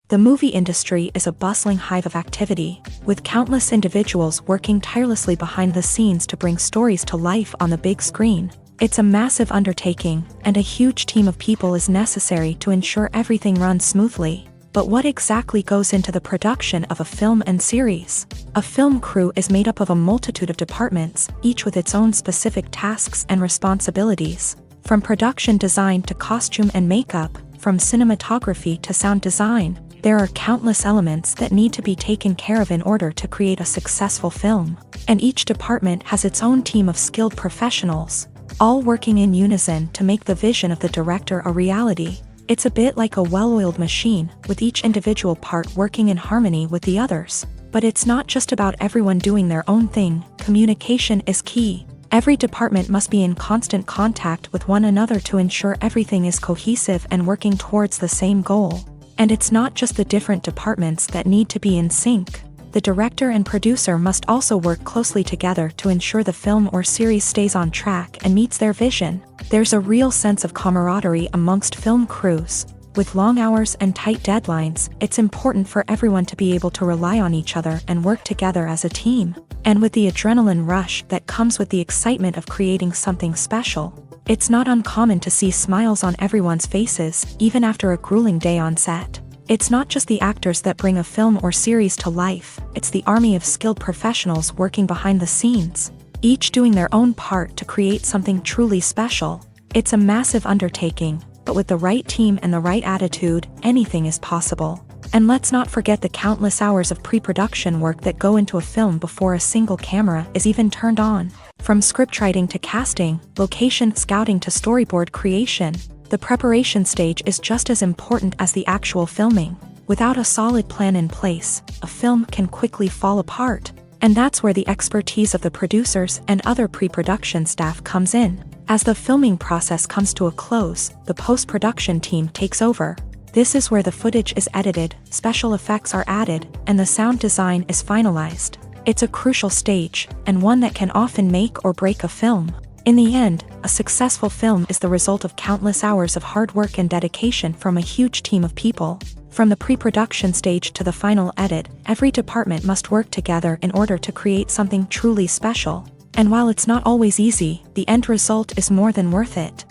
The movie industry is a bustling hive of activity, with countless individuals working tirelessly behind the scenes to bring stories to life on the big screen. It's a massive undertaking, and a huge team of people is necessary to ensure everything runs smoothly. But what exactly goes into the production of a film and series? A film crew is made up of a multitude of departments, each with its own specific tasks and responsibilities. From production design to costume and makeup, from cinematography to sound design, There are countless elements that need to be taken care of in order to create a successful film. And each department has its own team of skilled professionals, all working in unison to make the vision of the director a reality. It's a bit like a well-oiled machine, with each individual part working in harmony with the others. But it's not just about everyone doing their own thing. Communication is key. Every department must be in constant contact with one another to ensure everything is cohesive and working towards the same goal. And it's not just the different departments that need to be in sync. The director and producer must also work closely together to ensure the film or series stays on track and meets their vision. There's a real sense of camaraderie amongst film crews. With long hours and tight deadlines, it's important for everyone to be able to rely on each other and work together as a team. And with the adrenaline rush that comes with the excitement of creating something special, it's not uncommon to see smiles on everyone's faces, even after a grueling day on set. It's not just the actors that bring a film or series to life, it's the army of skilled professionals working behind the scenes, each doing their own part to create something truly special. It's a massive undertaking, but with the right team and the right attitude, anything is possible. And let's not forget the countless hours of pre-production work that go into a film before a single camera is even turned on. From scriptwriting to casting, location scouting to storyboard creation, the preparation stage is just as important as the actual filming. Without a solid plan in place, a film can quickly fall apart. And that's where the expertise of the producers and other pre-production staff comes in. As the filming process comes to a close, the post-production team takes over. This is where the footage is edited, special effects are added, and the sound design is finalized. It's a crucial stage, and one that can often make or break a film. In the end, a successful film is the result of countless hours of hard work and dedication from a huge team of people. From the pre-production stage to the final edit, every department must work together in order to create something truly special. And while it's not always easy, the end result is more than worth it.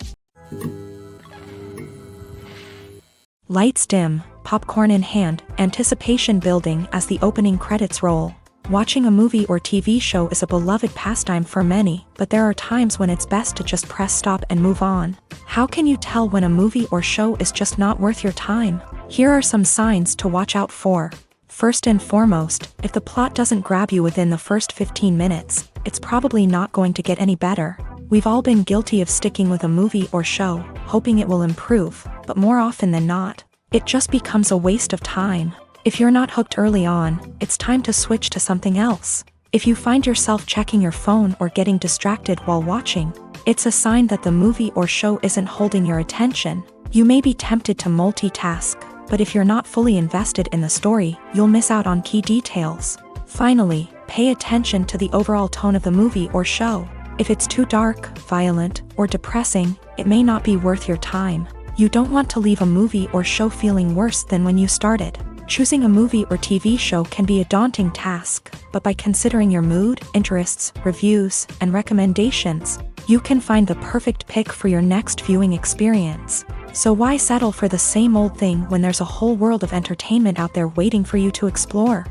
Lights dim, popcorn in hand, anticipation building as the opening credits roll. Watching a movie or TV show is a beloved pastime for many, but there are times when it's best to just press stop and move on. How can you tell when a movie or show is just not worth your time? Here are some signs to watch out for. First and foremost, if the plot doesn't grab you within the first 15 minutes, it's probably not going to get any better. We've all been guilty of sticking with a movie or show, hoping it will improve, but more often than not, it just becomes a waste of time. If you're not hooked early on, it's time to switch to something else. If you find yourself checking your phone or getting distracted while watching, it's a sign that the movie or show isn't holding your attention. You may be tempted to multitask, but if you're not fully invested in the story, you'll miss out on key details. Finally, pay attention to the overall tone of the movie or show. If it's too dark, violent, or depressing, it may not be worth your time. You don't want to leave a movie or show feeling worse than when you started. Choosing a movie or TV show can be a daunting task, but by considering your mood, interests, reviews, and recommendations, you can find the perfect pick for your next viewing experience. So why settle for the same old thing when there's a whole world of entertainment out there waiting for you to explore?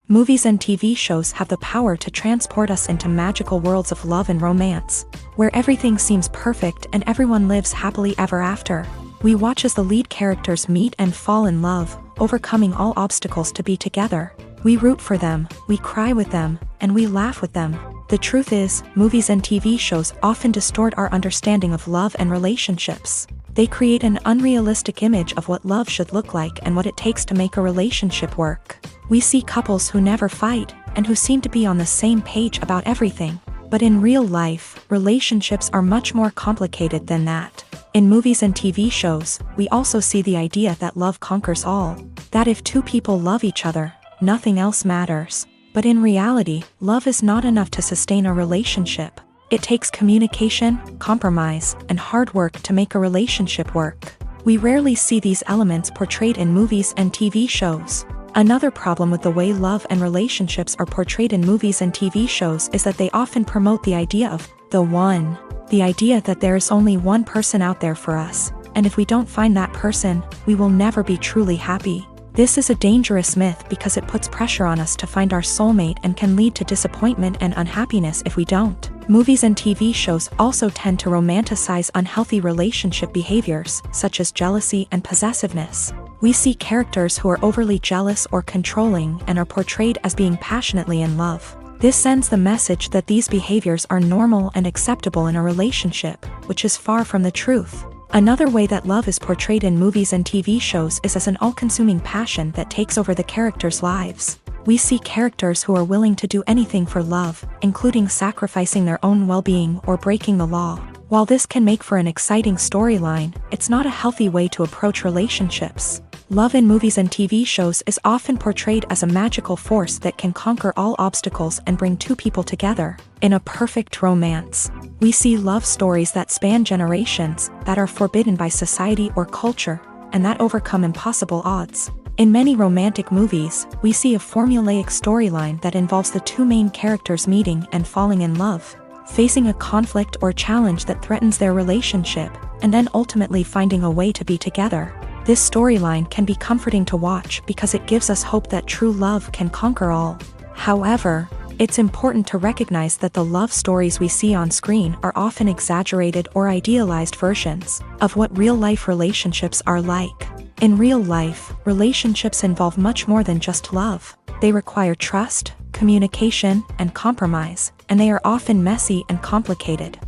Movies and TV shows have the power to transport us into magical worlds of love and romance, where everything seems perfect and everyone lives happily ever after. We watch as the lead characters meet and fall in love, overcoming all obstacles to be together. We root for them, we cry with them, and we laugh with them. The truth is, movies and TV shows often distort our understanding of love and relationships. They create an unrealistic image of what love should look like and what it takes to make a relationship work. We see couples who never fight, and who seem to be on the same page about everything. But in real life, relationships are much more complicated than that. In movies and TV shows, we also see the idea that love conquers all. That if two people love each other, nothing else matters. But in reality, love is not enough to sustain a relationship. It takes communication, compromise, and hard work to make a relationship work. We rarely see these elements portrayed in movies and TV shows. Another problem with the way love and relationships are portrayed in movies and TV shows is that they often promote the idea of the one. The idea that there is only one person out there for us, and if we don't find that person, we will never be truly happy. This is a dangerous myth because it puts pressure on us to find our soulmate and can lead to disappointment and unhappiness if we don't. Movies and TV shows also tend to romanticize unhealthy relationship behaviors, such as jealousy and possessiveness. We see characters who are overly jealous or controlling and are portrayed as being passionately in love. This sends the message that these behaviors are normal and acceptable in a relationship, which is far from the truth. Another way that love is portrayed in movies and TV shows is as an all-consuming passion that takes over the characters' lives. We see characters who are willing to do anything for love, including sacrificing their own well-being or breaking the law. While this can make for an exciting storyline, it's not a healthy way to approach relationships. Love in movies and TV shows is often portrayed as a magical force that can conquer all obstacles and bring two people together. In a perfect romance, we see love stories that span generations, that are forbidden by society or culture, and that overcome impossible odds. In many romantic movies, we see a formulaic storyline that involves the two main characters meeting and falling in love, facing a conflict or challenge that threatens their relationship, and then ultimately finding a way to be together. This storyline can be comforting to watch because it gives us hope that true love can conquer all. However, it's important to recognize that the love stories we see on screen are often exaggerated or idealized versions of what real-life relationships are like. In real life, relationships involve much more than just love. They require trust, communication, and compromise, and they are often messy and complicated.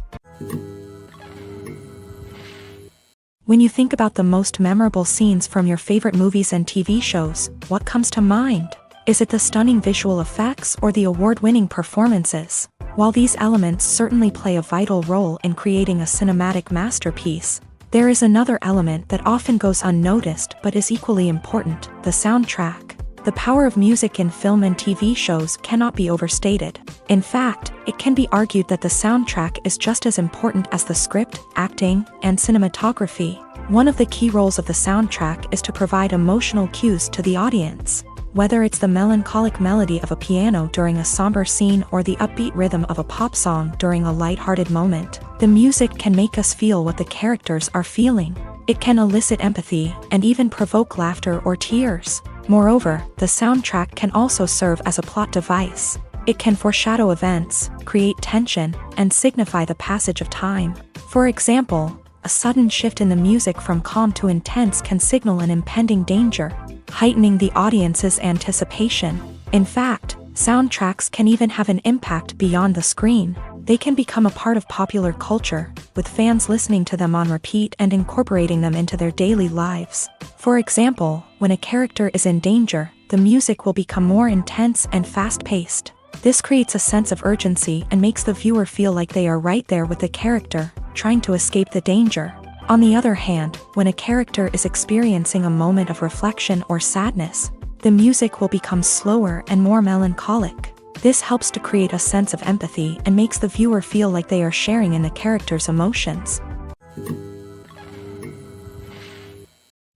When you think about the most memorable scenes from your favorite movies and TV shows, what comes to mind? Is it the stunning visual effects or the award-winning performances? While these elements certainly play a vital role in creating a cinematic masterpiece, there is another element that often goes unnoticed but is equally important: the soundtrack. The power of music in film and TV shows cannot be overstated. In fact, it can be argued that the soundtrack is just as important as the script, acting, and cinematography. One of the key roles of the soundtrack is to provide emotional cues to the audience. Whether it's the melancholic melody of a piano during a somber scene or the upbeat rhythm of a pop song during a lighthearted moment, the music can make us feel what the characters are feeling. It can elicit empathy and even provoke laughter or tears. Moreover, the soundtrack can also serve as a plot device. It can foreshadow events, create tension, and signify the passage of time. For example, a sudden shift in the music from calm to intense can signal an impending danger, heightening the audience's anticipation. In fact, soundtracks can even have an impact beyond the screen. They can become a part of popular culture, with fans listening to them on repeat and incorporating them into their daily lives. For example, when a character is in danger, the music will become more intense and fast-paced. This creates a sense of urgency and makes the viewer feel like they are right there with the character, trying to escape the danger. On the other hand, when a character is experiencing a moment of reflection or sadness, the music will become slower and more melancholic. This helps to create a sense of empathy and makes the viewer feel like they are sharing in the character's emotions.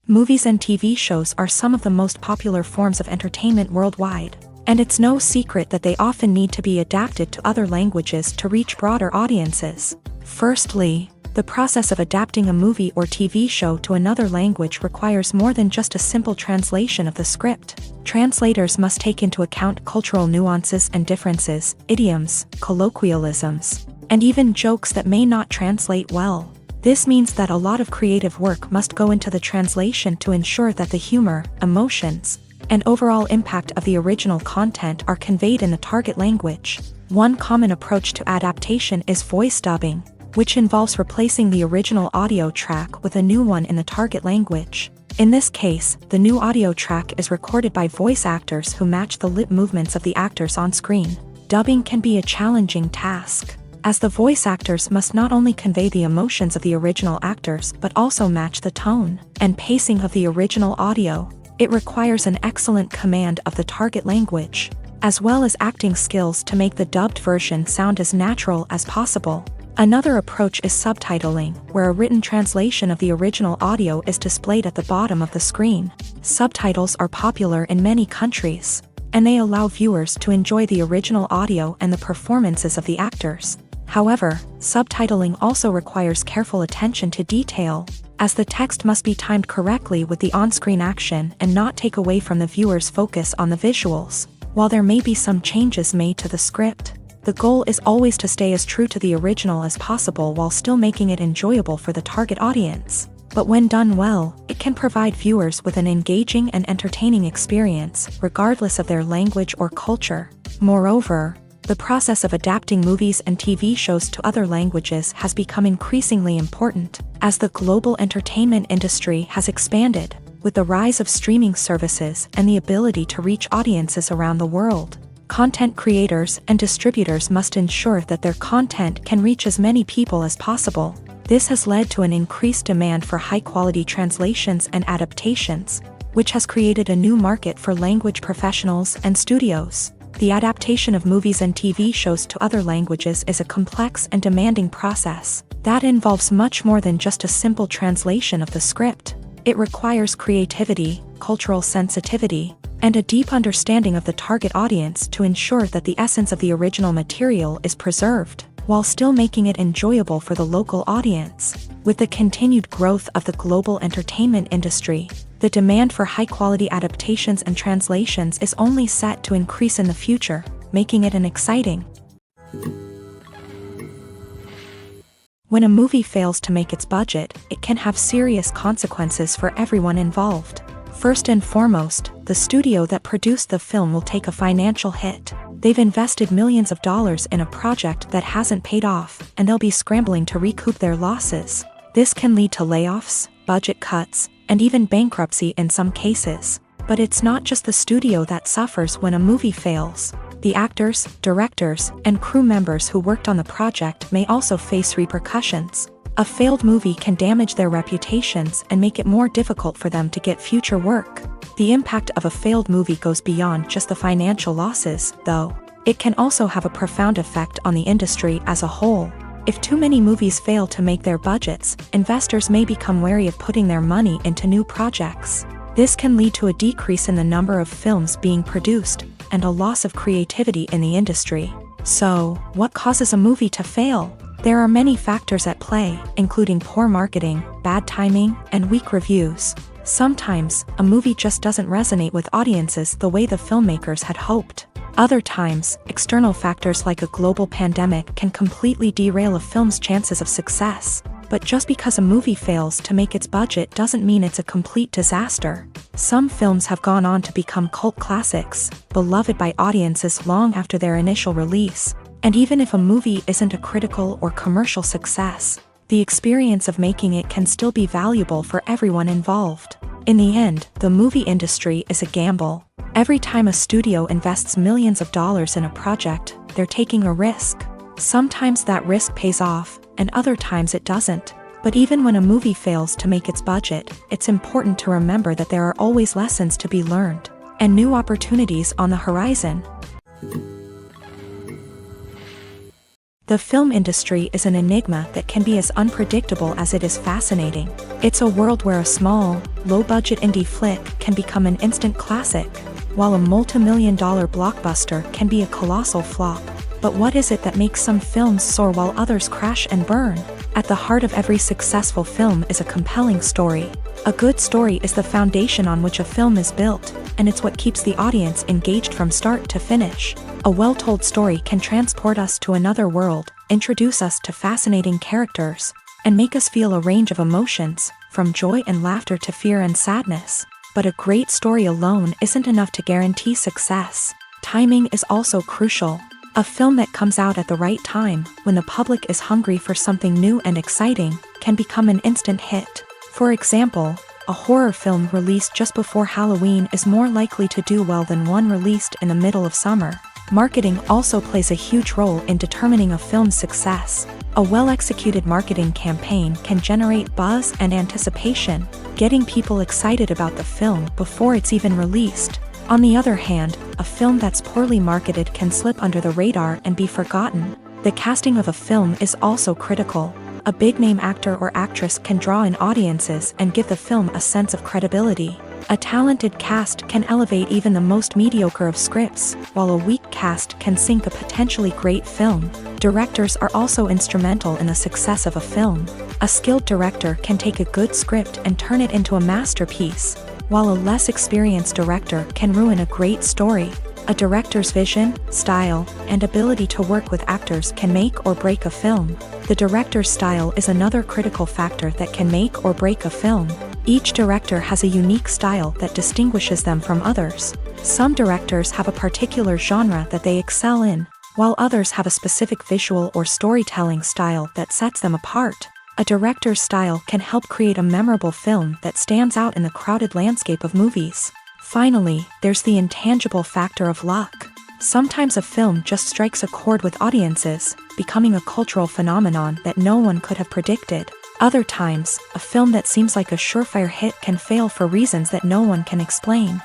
Movies and TV shows are some of the most popular forms of entertainment worldwide, and it's no secret that they often need to be adapted to other languages to reach broader audiences. Firstly, the process of adapting a movie or TV show to another language requires more than just a simple translation of the script. Translators must take into account cultural nuances and differences, idioms, colloquialisms, and even jokes that may not translate well. This means that a lot of creative work must go into the translation to ensure that the humor, emotions, and overall impact of the original content are conveyed in the target language. One common approach to adaptation is voice dubbing, which involves replacing the original audio track with a new one in the target language. In this case, the new audio track is recorded by voice actors who match the lip movements of the actors on screen. Dubbing can be a challenging task, as the voice actors must not only convey the emotions of the original actors but also match the tone and pacing of the original audio. It requires an excellent command of the target language, as well as acting skills to make the dubbed version sound as natural as possible. Another approach is subtitling, where a written translation of the original audio is displayed at the bottom of the screen. Subtitles are popular in many countries, and they allow viewers to enjoy the original audio and the performances of the actors. However, subtitling also requires careful attention to detail, as the text must be timed correctly with the on-screen action and not take away from the viewer's focus on the visuals. While there may be some changes made to the script, The goal is always to stay as true to the original as possible while still making it enjoyable for the target audience. But when done well, it can provide viewers with an engaging and entertaining experience, regardless of their language or culture. Moreover, the process of adapting movies and TV shows to other languages has become increasingly important, as the global entertainment industry has expanded, with the rise of streaming services and the ability to reach audiences around the world. Content creators and distributors must ensure that their content can reach as many people as possible. This has led to an increased demand for high-quality translations and adaptations, which has created a new market for language professionals and studios. The adaptation of movies and TV shows to other languages is a complex and demanding process that involves much more than just a simple translation of the script. It requires creativity, cultural sensitivity, and a deep understanding of the target audience to ensure that the essence of the original material is preserved, while still making it enjoyable for the local audience. With the continued growth of the global entertainment industry, the demand for high-quality adaptations and translations is only set to increase in the future, making it an exciting. When a movie fails to make its budget, it can have serious consequences for everyone involved. First and foremost, the studio that produced the film will take a financial hit. They've invested millions of dollars in a project that hasn't paid off, and they'll be scrambling to recoup their losses. This can lead to layoffs, budget cuts, and even bankruptcy in some cases. But it's not just the studio that suffers when a movie fails. The actors, directors, and crew members who worked on the project may also face repercussions. A failed movie can damage their reputations and make it more difficult for them to get future work. The impact of a failed movie goes beyond just the financial losses, though. It can also have a profound effect on the industry as a whole. If too many movies fail to make their budgets, investors may become wary of putting their money into new projects. This can lead to a decrease in the number of films being produced, and a loss of creativity in the industry. So, what causes a movie to fail? There are many factors at play, including poor marketing, bad timing, and weak reviews. Sometimes, a movie just doesn't resonate with audiences the way the filmmakers had hoped. Other times, external factors like a global pandemic can completely derail a film's chances of success. But just because a movie fails to make its budget doesn't mean it's a complete disaster. Some films have gone on to become cult classics, beloved by audiences long after their initial release. And even if a movie isn't a critical or commercial success, the experience of making it can still be valuable for everyone involved. In the end, the movie industry is a gamble. Every time a studio invests millions of dollars in a project, they're taking a risk. Sometimes that risk pays off, and other times it doesn't. But even when a movie fails to make its budget, it's important to remember that there are always lessons to be learned, and new opportunities on the horizon. The film industry is an enigma that can be as unpredictable as it is fascinating. It's a world where a small, low-budget indie flick can become an instant classic, while a multi-million-dollar blockbuster can be a colossal flop. But what is it that makes some films soar while others crash and burn? At the heart of every successful film is a compelling story. A good story is the foundation on which a film is built, and it's what keeps the audience engaged from start to finish. A well-told story can transport us to another world, introduce us to fascinating characters, and make us feel a range of emotions, from joy and laughter to fear and sadness. But a great story alone isn't enough to guarantee success. Timing is also crucial. A film that comes out at the right time, when the public is hungry for something new and exciting, can become an instant hit. For example, a horror film released just before Halloween is more likely to do well than one released in the middle of summer. Marketing also plays a huge role in determining a film's success. A well-executed marketing campaign can generate buzz and anticipation, getting people excited about the film before it's even released. On the other hand, a film that's poorly marketed can slip under the radar and be forgotten. The casting of a film is also critical. A big-name actor or actress can draw in audiences and give the film a sense of credibility. A talented cast can elevate even the most mediocre of scripts, while a weak cast can sink a potentially great film. Directors are also instrumental in the success of a film. A skilled director can take a good script and turn it into a masterpiece, while a less experienced director can ruin a great story. A director's vision, style, and ability to work with actors can make or break a film. The director's style is another critical factor that can make or break a film. Each director has a unique style that distinguishes them from others. Some directors have a particular genre that they excel in, while others have a specific visual or storytelling style that sets them apart. A director's style can help create a memorable film that stands out in the crowded landscape of movies. Finally, there's the intangible factor of luck. Sometimes a film just strikes a chord with audiences, becoming a cultural phenomenon that no one could have predicted. Other times, a film that seems like a surefire hit can fail for reasons that no one can explain.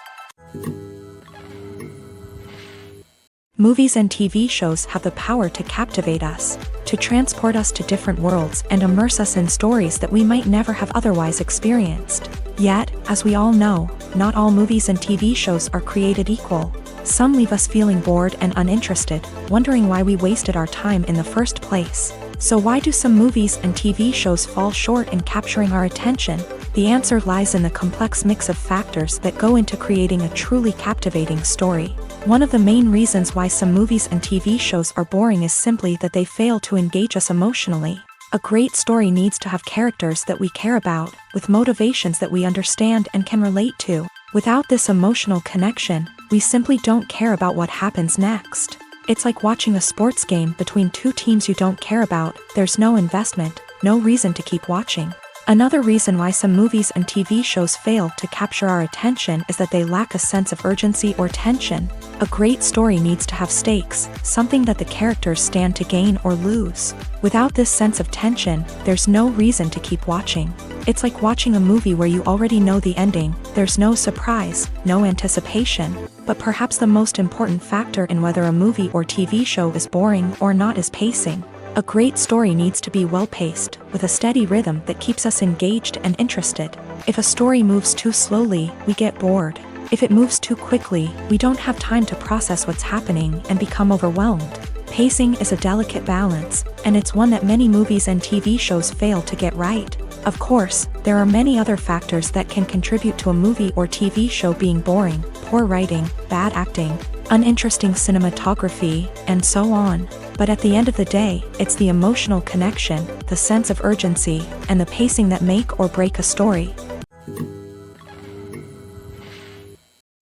Movies and TV shows have the power to captivate us, to transport us to different worlds and immerse us in stories that we might never have otherwise experienced. Yet, as we all know, not all movies and TV shows are created equal. Some leave us feeling bored and uninterested, wondering why we wasted our time in the first place. So why do some movies and TV shows fall short in capturing our attention? The answer lies in the complex mix of factors that go into creating a truly captivating story. One of the main reasons why some movies and TV shows are boring is simply that they fail to engage us emotionally. A great story needs to have characters that we care about, with motivations that we understand and can relate to. Without this emotional connection, we simply don't care about what happens next. It's like watching a sports game between two teams you don't care about. There's no investment, no reason to keep watching. Another reason why some movies and TV shows fail to capture our attention is that they lack a sense of urgency or tension. A great story needs to have stakes, something that the characters stand to gain or lose. Without this sense of tension, there's no reason to keep watching. It's like watching a movie where you already know the ending. There's no surprise, no anticipation. But perhaps the most important factor in whether a movie or TV show is boring or not is pacing. A great story needs to be well-paced, with a steady rhythm that keeps us engaged and interested. If a story moves too slowly, we get bored. If it moves too quickly, we don't have time to process what's happening and become overwhelmed. Pacing is a delicate balance, and it's one that many movies and TV shows fail to get right. Of course, there are many other factors that can contribute to a movie or TV show being boring: poor writing, bad acting, uninteresting cinematography, and so on. But at the end of the day, it's the emotional connection, the sense of urgency, and the pacing that make or break a story.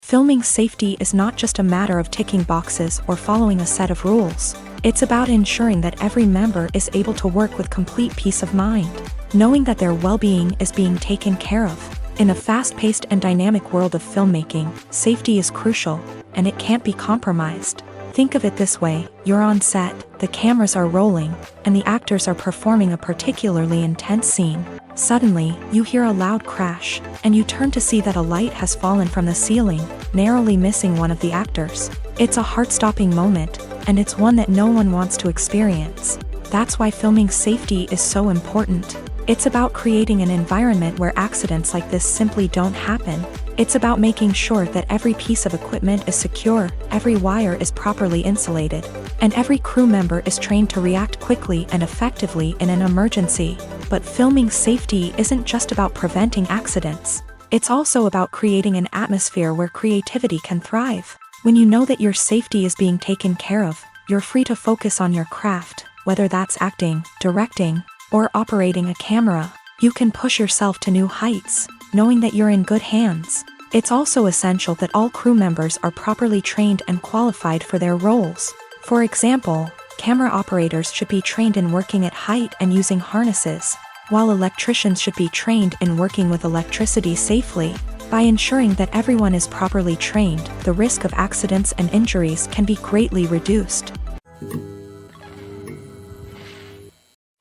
Filming safety is not just a matter of ticking boxes or following a set of rules. It's about ensuring that every member is able to work with complete peace of mind, knowing that their well-being is being taken care of. In a fast-paced and dynamic world of filmmaking, safety is crucial, and it can't be compromised. Think of it this way: you're on set, the cameras are rolling, and the actors are performing a particularly intense scene. Suddenly, you hear a loud crash, and you turn to see that a light has fallen from the ceiling, narrowly missing one of the actors. It's a heart-stopping moment, and it's one that no one wants to experience. That's why filming safety is so important. It's about creating an environment where accidents like this simply don't happen. It's about making sure that every piece of equipment is secure, every wire is properly insulated, and every crew member is trained to react quickly and effectively in an emergency. But filming safety isn't just about preventing accidents. It's also about creating an atmosphere where creativity can thrive. When you know that your safety is being taken care of, you're free to focus on your craft, whether that's acting, directing, or operating a camera. You can push yourself to new heights, knowing that you're in good hands. It's also essential that all crew members are properly trained and qualified for their roles. For example, camera operators should be trained in working at height and using harnesses, while electricians should be trained in working with electricity safely. By ensuring that everyone is properly trained, the risk of accidents and injuries can be greatly reduced.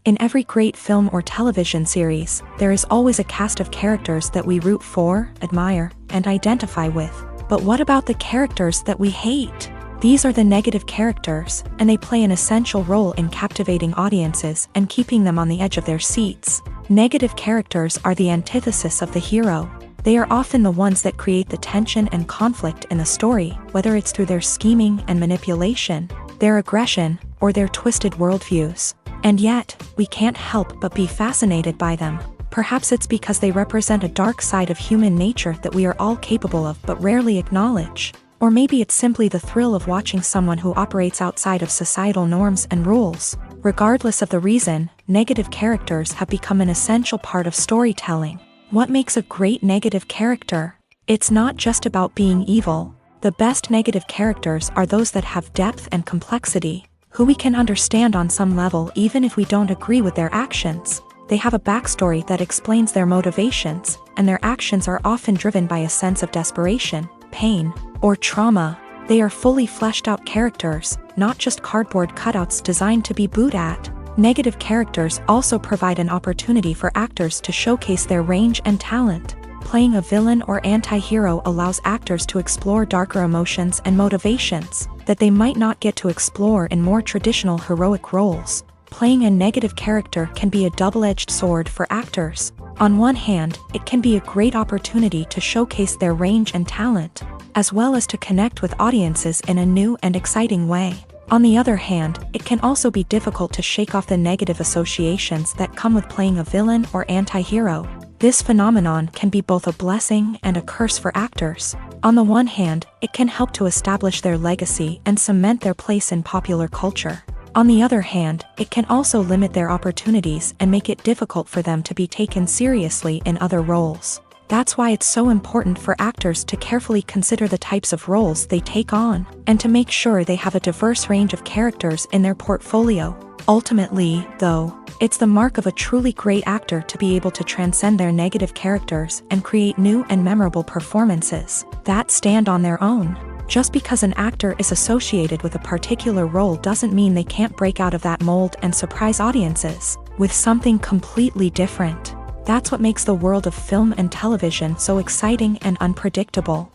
In every great film or television series, there is always a cast of characters that we root for, admire, and identify with. But what about the characters that we hate? These are the negative characters, and they play an essential role in captivating audiences and keeping them on the edge of their seats. Negative characters are the antithesis of the hero. They are often the ones that create the tension and conflict in the story, whether it's through their scheming and manipulation, their aggression, or their twisted worldviews. And yet, we can't help but be fascinated by them. Perhaps it's because they represent a dark side of human nature that we are all capable of but rarely acknowledge. Or maybe it's simply the thrill of watching someone who operates outside of societal norms and rules. Regardless of the reason, negative characters have become an essential part of storytelling. What makes a great negative character? It's not just about being evil. The best negative characters are those that have depth and complexity, who we can understand on some level even if we don't agree with their actions. They have a backstory that explains their motivations, and their actions are often driven by a sense of desperation, pain, or trauma. They are fully fleshed out characters, not just cardboard cutouts designed to be booed at. Negative characters also provide an opportunity for actors to showcase their range and talent. Playing a villain or anti-hero allows actors to explore darker emotions and motivations that they might not get to explore in more traditional heroic roles. Playing a negative character can be a double-edged sword for actors. On one hand, it can be a great opportunity to showcase their range and talent, as well as to connect with audiences in a new and exciting way. On the other hand, it can also be difficult to shake off the negative associations that come with playing a villain or anti-hero. This phenomenon can be both a blessing and a curse for actors. On the one hand, it can help to establish their legacy and cement their place in popular culture. On the other hand, it can also limit their opportunities and make it difficult for them to be taken seriously in other roles. That's why it's so important for actors to carefully consider the types of roles they take on, and to make sure they have a diverse range of characters in their portfolio. Ultimately, though, it's the mark of a truly great actor to be able to transcend their negative characters and create new and memorable performances that stand on their own. Just because an actor is associated with a particular role doesn't mean they can't break out of that mold and surprise audiences with something completely different. That's what makes the world of film and television so exciting and unpredictable.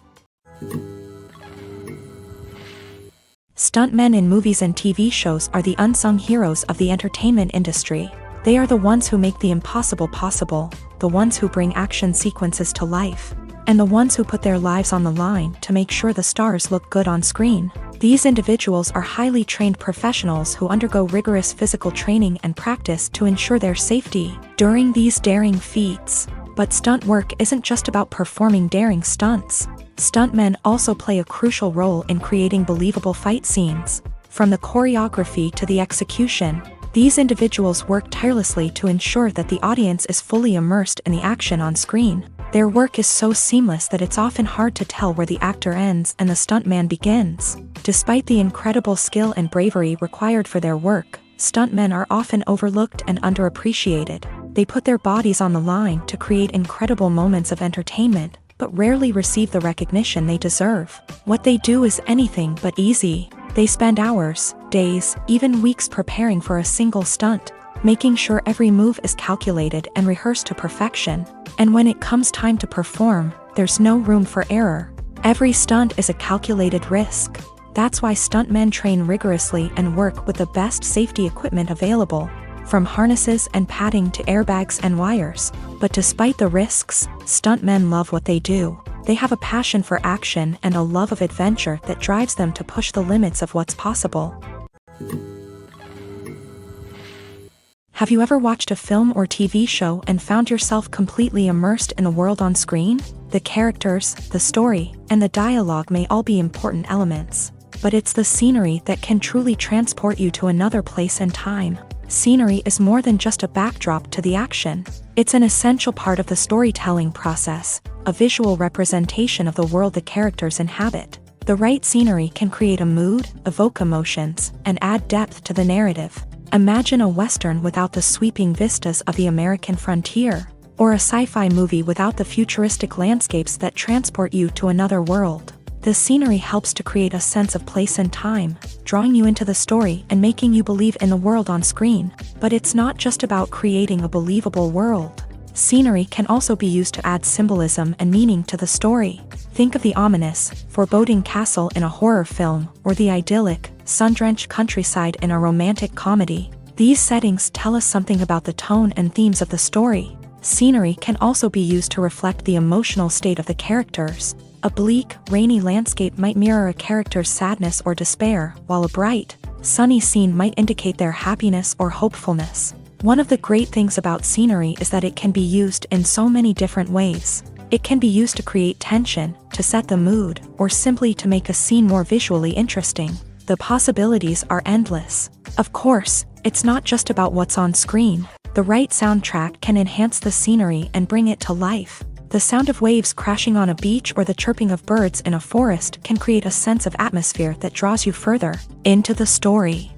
Stuntmen in movies and TV shows are the unsung heroes of the entertainment industry. They are the ones who make the impossible possible, the ones who bring action sequences to life, and the ones who put their lives on the line to make sure the stars look good on screen. These individuals are highly trained professionals who undergo rigorous physical training and practice to ensure their safety during these daring feats. But stunt work isn't just about performing daring stunts. Stuntmen also play a crucial role in creating believable fight scenes. From the choreography to the execution, these individuals work tirelessly to ensure that the audience is fully immersed in the action on screen. Their work is so seamless that it's often hard to tell where the actor ends and the stuntman begins. Despite the incredible skill and bravery required for their work, stuntmen are often overlooked and underappreciated. They put their bodies on the line to create incredible moments of entertainment, but rarely receive the recognition they deserve. What they do is anything but easy. They spend hours, days, even weeks preparing for a single stunt, making sure every move is calculated and rehearsed to perfection. And when it comes time to perform, there's no room for error. Every stunt is a calculated risk. That's why stuntmen train rigorously and work with the best safety equipment available, from harnesses and padding to airbags and wires. But despite the risks, stuntmen love what they do. They have a passion for action and a love of adventure that drives them to push the limits of what's possible. Have you ever watched a film or TV show and found yourself completely immersed in the world on screen? The characters, the story, and the dialogue may all be important elements, but it's the scenery that can truly transport you to another place and time. Scenery is more than just a backdrop to the action. It's an essential part of the storytelling process, a visual representation of the world the characters inhabit. The right scenery can create a mood, evoke emotions, and add depth to the narrative. Imagine a Western without the sweeping vistas of the American frontier, or a sci-fi movie without the futuristic landscapes that transport you to another world. The scenery helps to create a sense of place and time, drawing you into the story and making you believe in the world on screen. But it's not just about creating a believable world. Scenery can also be used to add symbolism and meaning to the story. Think of the ominous, foreboding castle in a horror film, or the idyllic, sun-drenched countryside in a romantic comedy. These settings tell us something about the tone and themes of the story. Scenery can also be used to reflect the emotional state of the characters. A bleak, rainy landscape might mirror a character's sadness or despair, while a bright, sunny scene might indicate their happiness or hopefulness. One of the great things about scenery is that it can be used in so many different ways. It can be used to create tension, to set the mood, or simply to make a scene more visually interesting. The possibilities are endless. Of course, it's not just about what's on screen. The right soundtrack can enhance the scenery and bring it to life. The sound of waves crashing on a beach or the chirping of birds in a forest can create a sense of atmosphere that draws you further into the story.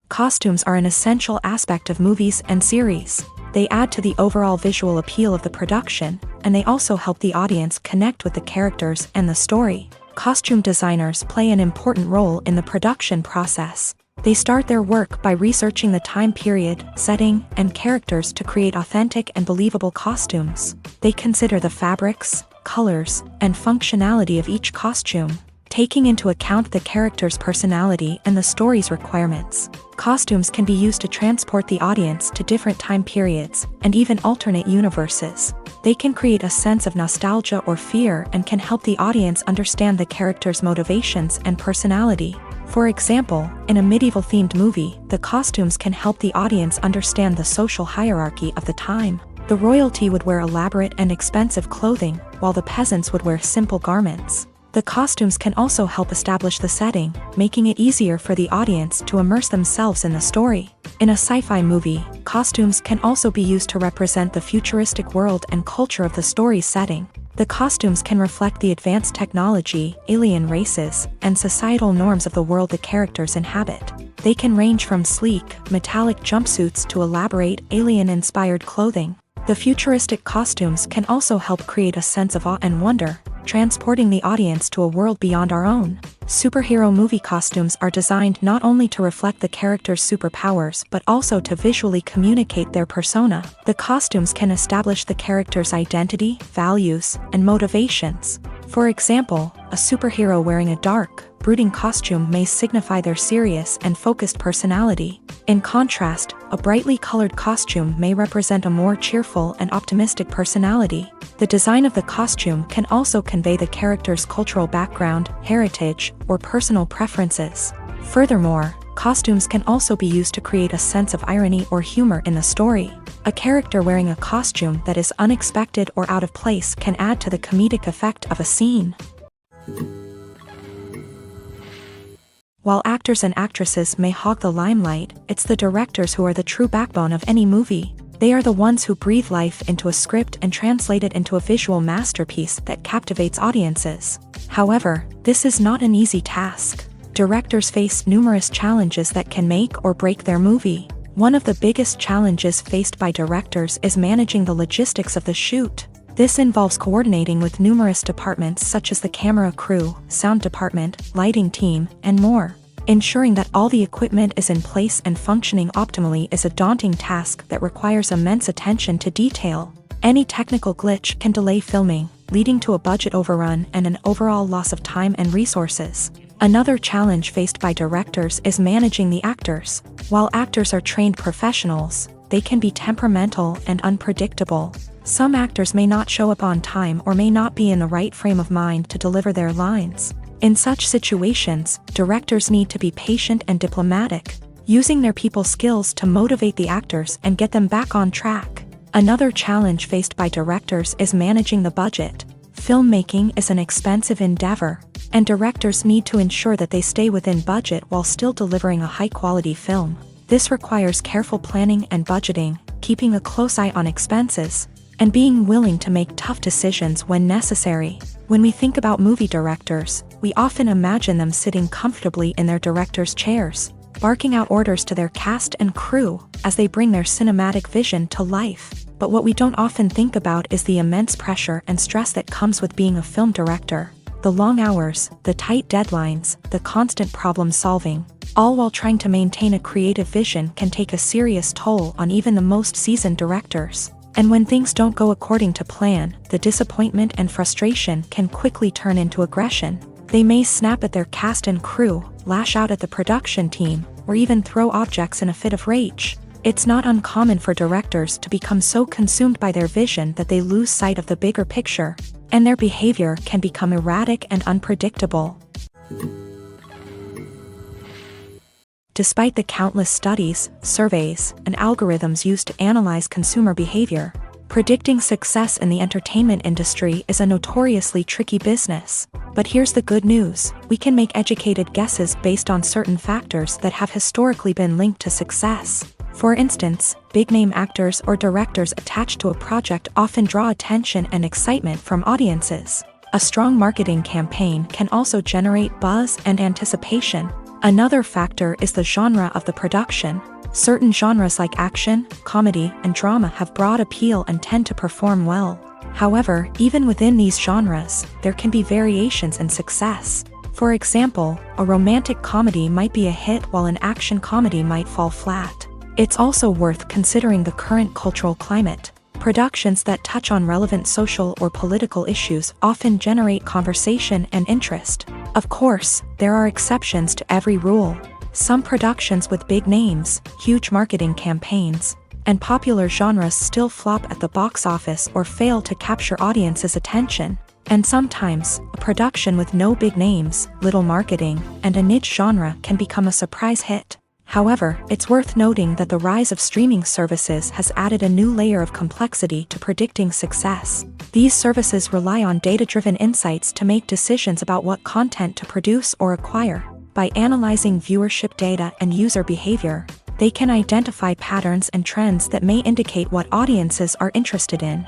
Costumes are an essential aspect of movies and series. They add to the overall visual appeal of the production, and they also help the audience connect with the characters and the story. Costume designers play an important role in the production process. They start their work by researching the time period, setting, and characters to create authentic and believable costumes. They consider the fabrics, colors, and functionality of each costume, taking into account the character's personality and the story's requirements. Costumes can be used to transport the audience to different time periods and even alternate universes. They can create a sense of nostalgia or fear and can help the audience understand the character's motivations and personality. For example, in a medieval-themed movie, the costumes can help the audience understand the social hierarchy of the time. The royalty would wear elaborate and expensive clothing, while the peasants would wear simple garments. The costumes can also help establish the setting, making it easier for the audience to immerse themselves in the story. In a sci-fi movie, costumes can also be used to represent the futuristic world and culture of the story's setting. The costumes can reflect the advanced technology, alien races, and societal norms of the world the characters inhabit. They can range from sleek, metallic jumpsuits to elaborate, alien-inspired clothing. The futuristic costumes can also help create a sense of awe and wonder, transporting the audience to a world beyond our own. Superhero movie costumes are designed not only to reflect the character's superpowers but also to visually communicate their persona. The costumes can establish the character's identity, values, and motivations. For example, a superhero wearing a dark, brooding costume may signify their serious and focused personality. In contrast, a brightly colored costume may represent a more cheerful and optimistic personality. The design of the costume can also convey the character's cultural background, heritage, or personal preferences. Furthermore, costumes can also be used to create a sense of irony or humor in the story. A character wearing a costume that is unexpected or out of place can add to the comedic effect of a scene. While actors and actresses may hog the limelight, it's the directors who are the true backbone of any movie. They are the ones who breathe life into a script and translate it into a visual masterpiece that captivates audiences. However, this is not an easy task. Directors face numerous challenges that can make or break their movie. One of the biggest challenges faced by directors is managing the logistics of the shoot. This involves coordinating with numerous departments such as the camera crew, sound department, lighting team, and more. Ensuring that all the equipment is in place and functioning optimally is a daunting task that requires immense attention to detail. Any technical glitch can delay filming, leading to a budget overrun and an overall loss of time and resources. Another challenge faced by directors is managing the actors. While actors are trained professionals, they can be temperamental and unpredictable. Some actors may not show up on time or may not be in the right frame of mind to deliver their lines. In such situations, directors need to be patient and diplomatic, using their people skills to motivate the actors and get them back on track. Another challenge faced by directors is managing the budget. Filmmaking is an expensive endeavor, and directors need to ensure that they stay within budget while still delivering a high-quality film. This requires careful planning and budgeting, keeping a close eye on expenses, and being willing to make tough decisions when necessary. When we think about movie directors, we often imagine them sitting comfortably in their director's chairs, barking out orders to their cast and crew as they bring their cinematic vision to life. But what we don't often think about is the immense pressure and stress that comes with being a film director. The long hours, the tight deadlines, the constant problem solving, all while trying to maintain a creative vision can take a serious toll on even the most seasoned directors. And when things don't go according to plan, the disappointment and frustration can quickly turn into aggression. They may snap at their cast and crew, lash out at the production team, or even throw objects in a fit of rage. It's not uncommon for directors to become so consumed by their vision that they lose sight of the bigger picture, and their behavior can become erratic and unpredictable. Despite the countless studies, surveys, and algorithms used to analyze consumer behavior, predicting success in the entertainment industry is a notoriously tricky business. But here's the good news: we can make educated guesses based on certain factors that have historically been linked to success. For instance, big-name actors or directors attached to a project often draw attention and excitement from audiences. A strong marketing campaign can also generate buzz and anticipation. Another factor is the genre of the production. Certain genres like action, comedy, and drama have broad appeal and tend to perform well. However, even within these genres, there can be variations in success. For example, a romantic comedy might be a hit while an action comedy might fall flat. It's also worth considering the current cultural climate. Productions that touch on relevant social or political issues often generate conversation and interest. Of course, there are exceptions to every rule. Some productions with big names, huge marketing campaigns, and popular genres still flop at the box office or fail to capture audiences' attention. And sometimes, a production with no big names, little marketing, and a niche genre can become a surprise hit. However, it's worth noting that the rise of streaming services has added a new layer of complexity to predicting success. These services rely on data-driven insights to make decisions about what content to produce or acquire. By analyzing viewership data and user behavior, they can identify patterns and trends that may indicate what audiences are interested in.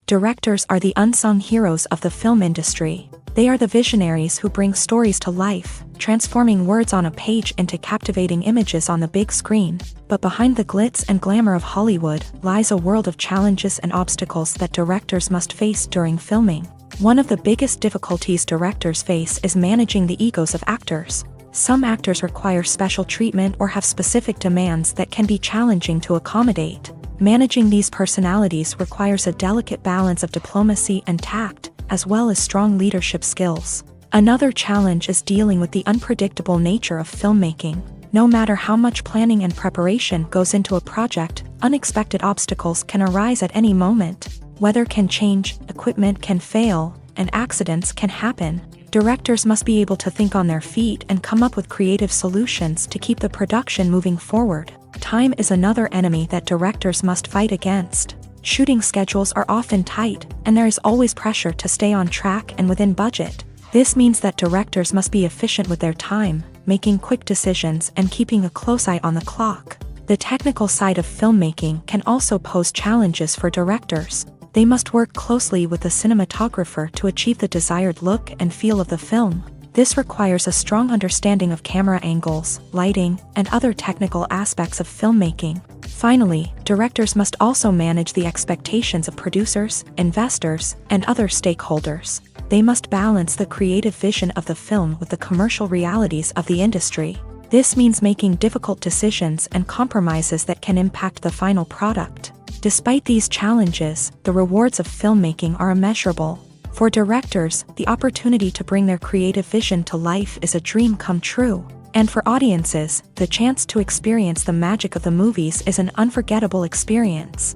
Directors are the unsung heroes of the film industry. They are the visionaries who bring stories to life, transforming words on a page into captivating images on the big screen. But behind the glitz and glamour of Hollywood lies a world of challenges and obstacles that directors must face during filming. One of the biggest difficulties directors face is managing the egos of actors. Some actors require special treatment or have specific demands that can be challenging to accommodate. Managing these personalities requires a delicate balance of diplomacy and tact, as well as strong leadership skills. Another challenge is dealing with the unpredictable nature of filmmaking. No matter how much planning and preparation goes into a project, unexpected obstacles can arise at any moment. Weather can change, equipment can fail, and accidents can happen. Directors must be able to think on their feet and come up with creative solutions to keep the production moving forward. Time is another enemy that directors must fight against. Shooting schedules are often tight, and there is always pressure to stay on track and within budget. This means that directors must be efficient with their time, making quick decisions and keeping a close eye on the clock. The technical side of filmmaking can also pose challenges for directors. They must work closely with the cinematographer to achieve the desired look and feel of the film. This requires a strong understanding of camera angles, lighting, and other technical aspects of filmmaking. Finally, directors must also manage the expectations of producers, investors, and other stakeholders. They must balance the creative vision of the film with the commercial realities of the industry. This means making difficult decisions and compromises that can impact the final product. Despite these challenges, the rewards of filmmaking are immeasurable. For directors, the opportunity to bring their creative vision to life is a dream come true. And for audiences, the chance to experience the magic of the movies is an unforgettable experience.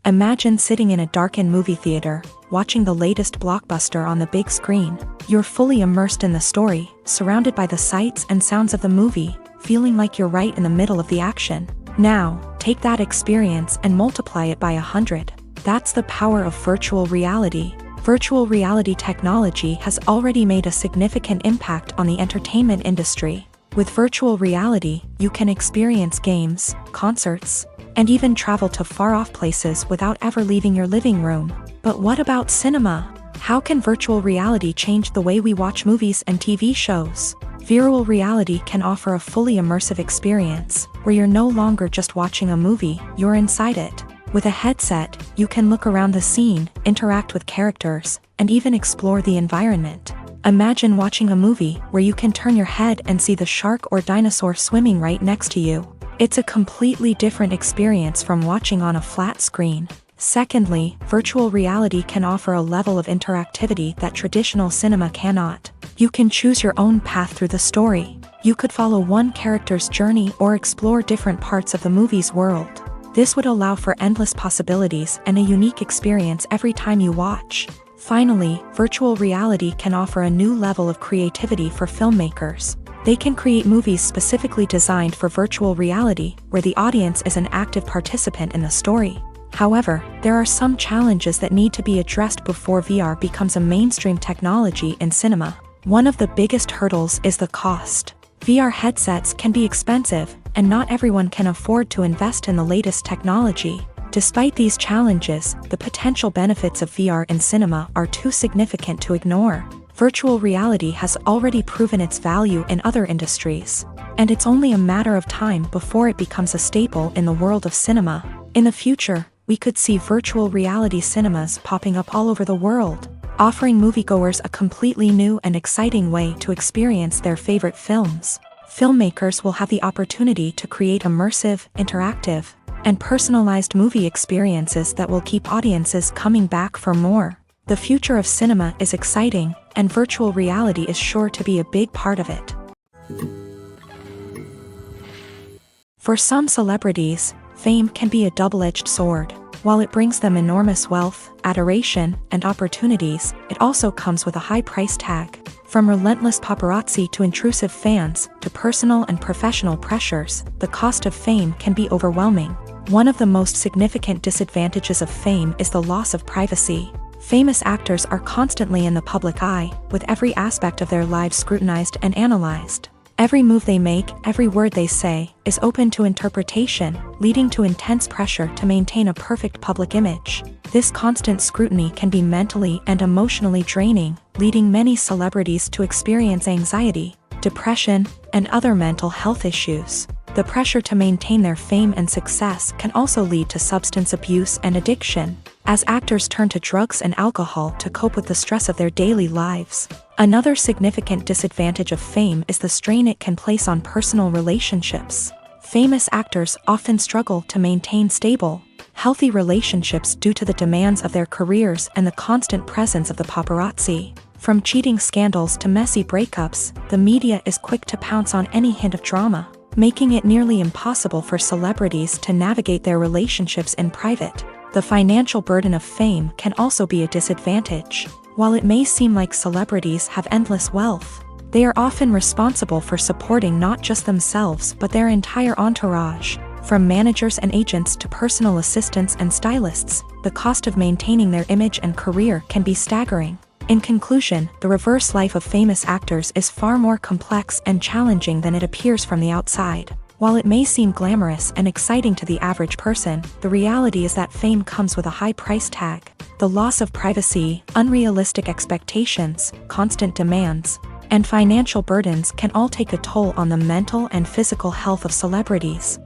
Imagine sitting in a darkened movie theater, watching the latest blockbuster on the big screen. You're fully immersed in the story, surrounded by the sights and sounds of the movie, feeling like you're right in the middle of the action. Now, take that experience and multiply it by 100. That's the power of virtual reality. Virtual reality technology has already made a significant impact on the entertainment industry. With virtual reality, you can experience games, concerts, and even travel to far-off places without ever leaving your living room. But what about cinema? How can virtual reality change the way we watch movies and TV shows? Virtual reality can offer a fully immersive experience, where you're no longer just watching a movie, you're inside it. With a headset, you can look around the scene, interact with characters, and even explore the environment. Imagine watching a movie where you can turn your head and see the shark or dinosaur swimming right next to you. It's a completely different experience from watching on a flat screen. Secondly, virtual reality can offer a level of interactivity that traditional cinema cannot. You can choose your own path through the story. You could follow one character's journey or explore different parts of the movie's world. This would allow for endless possibilities and a unique experience every time you watch. Finally, virtual reality can offer a new level of creativity for filmmakers. They can create movies specifically designed for virtual reality, where the audience is an active participant in the story. However, there are some challenges that need to be addressed before VR becomes a mainstream technology in cinema. One of the biggest hurdles is the cost. VR headsets can be expensive, and not everyone can afford to invest in the latest technology. Despite these challenges, the potential benefits of VR in cinema are too significant to ignore. Virtual reality has already proven its value in other industries, and it's only a matter of time before it becomes a staple in the world of cinema. In the future, we could see virtual reality cinemas popping up all over the world, offering moviegoers a completely new and exciting way to experience their favorite films. Filmmakers will have the opportunity to create immersive, interactive, and personalized movie experiences that will keep audiences coming back for more. The future of cinema is exciting, and virtual reality is sure to be a big part of it. For some celebrities, fame can be a double-edged sword. While it brings them enormous wealth, adoration, and opportunities, it also comes with a high price tag. From relentless paparazzi to intrusive fans, to personal and professional pressures, the cost of fame can be overwhelming. One of the most significant disadvantages of fame is the loss of privacy. Famous actors are constantly in the public eye, with every aspect of their lives scrutinized and analyzed. Every move they make, every word they say, is open to interpretation, leading to intense pressure to maintain a perfect public image. This constant scrutiny can be mentally and emotionally draining, leading many celebrities to experience anxiety, depression, and other mental health issues. The pressure to maintain their fame and success can also lead to substance abuse and addiction, as actors turn to drugs and alcohol to cope with the stress of their daily lives. Another significant disadvantage of fame is the strain it can place on personal relationships. Famous actors often struggle to maintain stable, healthy relationships due to the demands of their careers and the constant presence of the paparazzi. From cheating scandals to messy breakups, the media is quick to pounce on any hint of drama, making it nearly impossible for celebrities to navigate their relationships in private. The financial burden of fame can also be a disadvantage. While it may seem like celebrities have endless wealth, they are often responsible for supporting not just themselves but their entire entourage. From managers and agents to personal assistants and stylists, the cost of maintaining their image and career can be staggering. In conclusion, the reverse life of famous actors is far more complex and challenging than it appears from the outside. While it may seem glamorous and exciting to the average person, the reality is that fame comes with a high price tag. The loss of privacy, unrealistic expectations, constant demands, and financial burdens can all take a toll on the mental and physical health of celebrities.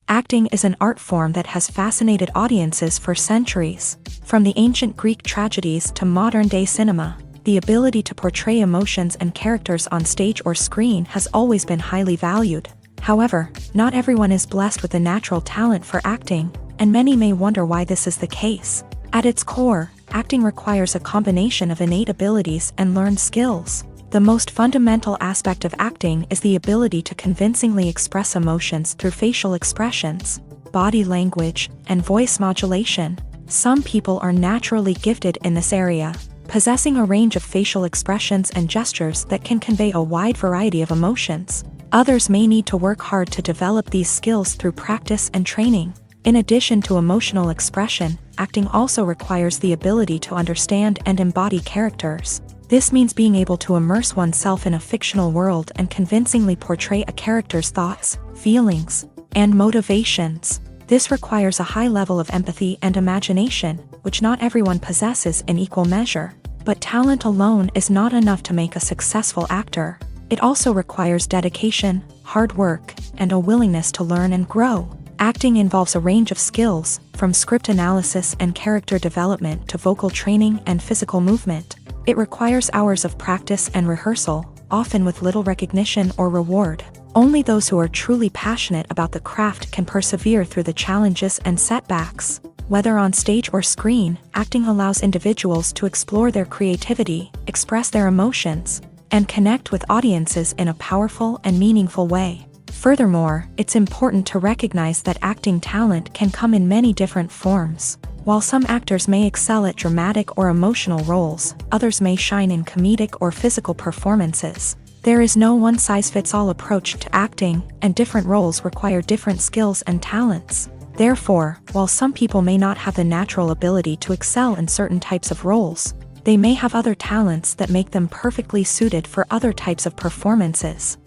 Acting is an art form that has fascinated audiences for centuries. From the ancient Greek tragedies to modern-day cinema, the ability to portray emotions and characters on stage or screen has always been highly valued. However, not everyone is blessed with a natural talent for acting, and many may wonder why this is the case. At its core, acting requires a combination of innate abilities and learned skills. The most fundamental aspect of acting is the ability to convincingly express emotions through facial expressions, body language, and voice modulation. Some people are naturally gifted in this area, possessing a range of facial expressions and gestures that can convey a wide variety of emotions. Others may need to work hard to develop these skills through practice and training. In addition to emotional expression, acting also requires the ability to understand and embody characters. This means being able to immerse oneself in a fictional world and convincingly portray a character's thoughts, feelings, and motivations. This requires a high level of empathy and imagination, which not everyone possesses in equal measure. But talent alone is not enough to make a successful actor. It also requires dedication, hard work, and a willingness to learn and grow. Acting involves a range of skills, from script analysis and character development to vocal training and physical movement. It requires hours of practice and rehearsal, often with little recognition or reward. Only those who are truly passionate about the craft can persevere through the challenges and setbacks. Whether on stage or screen, acting allows individuals to explore their creativity, express their emotions, and connect with audiences in a powerful and meaningful way. Furthermore, it's important to recognize that acting talent can come in many different forms. While some actors may excel at dramatic or emotional roles, others may shine in comedic or physical performances. There is no one-size-fits-all approach to acting, and different roles require different skills and talents. Therefore, while some people may not have the natural ability to excel in certain types of roles, they may have other talents that make them perfectly suited for other types of performances.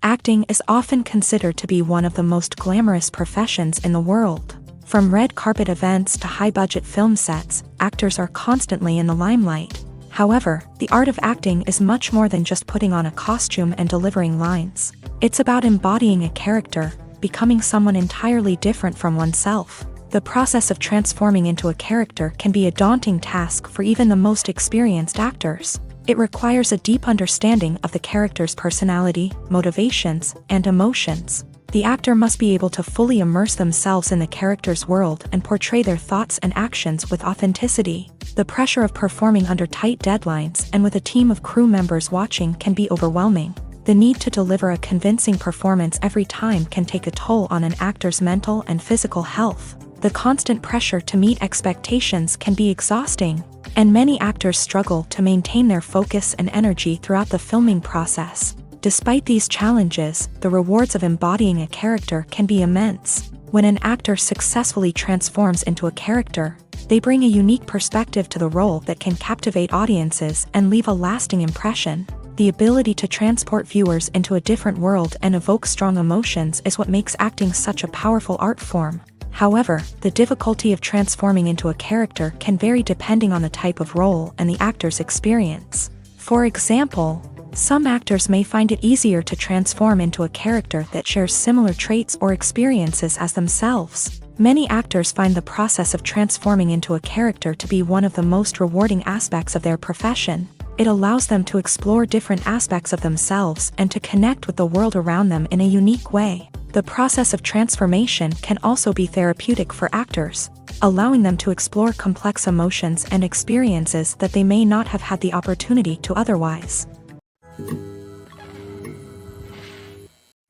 Acting is often considered to be one of the most glamorous professions in the world. From red carpet events to high-budget film sets, actors are constantly in the limelight. However, the art of acting is much more than just putting on a costume and delivering lines. It's about embodying a character, becoming someone entirely different from oneself. The process of transforming into a character can be a daunting task for even the most experienced actors. It requires a deep understanding of the character's personality, motivations, and emotions. The actor must be able to fully immerse themselves in the character's world and portray their thoughts and actions with authenticity. The pressure of performing under tight deadlines and with a team of crew members watching can be overwhelming. The need to deliver a convincing performance every time can take a toll on an actor's mental and physical health. The constant pressure to meet expectations can be exhausting, and many actors struggle to maintain their focus and energy throughout the filming process. Despite these challenges, the rewards of embodying a character can be immense. When an actor successfully transforms into a character, they bring a unique perspective to the role that can captivate audiences and leave a lasting impression. The ability to transport viewers into a different world and evoke strong emotions is what makes acting such a powerful art form. However, the difficulty of transforming into a character can vary depending on the type of role and the actor's experience. For example, some actors may find it easier to transform into a character that shares similar traits or experiences as themselves. Many actors find the process of transforming into a character to be one of the most rewarding aspects of their profession. It allows them to explore different aspects of themselves and to connect with the world around them in a unique way. The process of transformation can also be therapeutic for actors, allowing them to explore complex emotions and experiences that they may not have had the opportunity to otherwise.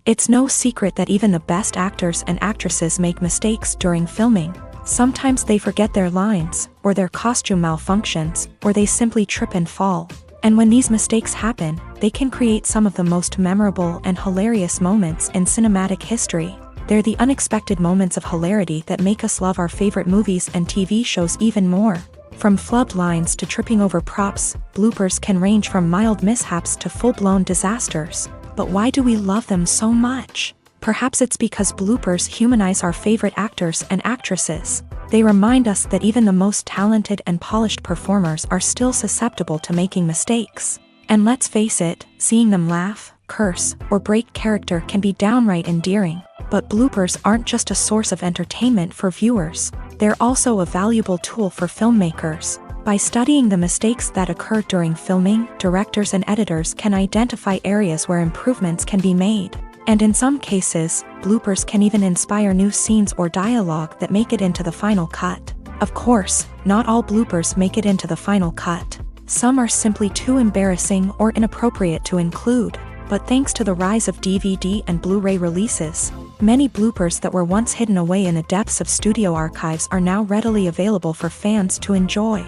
It's no secret that even the best actors and actresses make mistakes during filming. Sometimes they forget their lines, or their costume malfunctions, or they simply trip and fall. And when these mistakes happen, they can create some of the most memorable and hilarious moments in cinematic history. They're the unexpected moments of hilarity that make us love our favorite movies and TV shows even more. From flubbed lines to tripping over props, bloopers can range from mild mishaps to full-blown disasters. But why do we love them so much? Perhaps it's because bloopers humanize our favorite actors and actresses. They remind us that even the most talented and polished performers are still susceptible to making mistakes. And let's face it, seeing them laugh, curse, or break character can be downright endearing. But bloopers aren't just a source of entertainment for viewers. They're also a valuable tool for filmmakers. By studying the mistakes that occur during filming, directors and editors can identify areas where improvements can be made. And in some cases, bloopers can even inspire new scenes or dialogue that make it into the final cut. Of course, not all bloopers make it into the final cut. Some are simply too embarrassing or inappropriate to include. But thanks to the rise of DVD and Blu-ray releases, many bloopers that were once hidden away in the depths of studio archives are now readily available for fans to enjoy.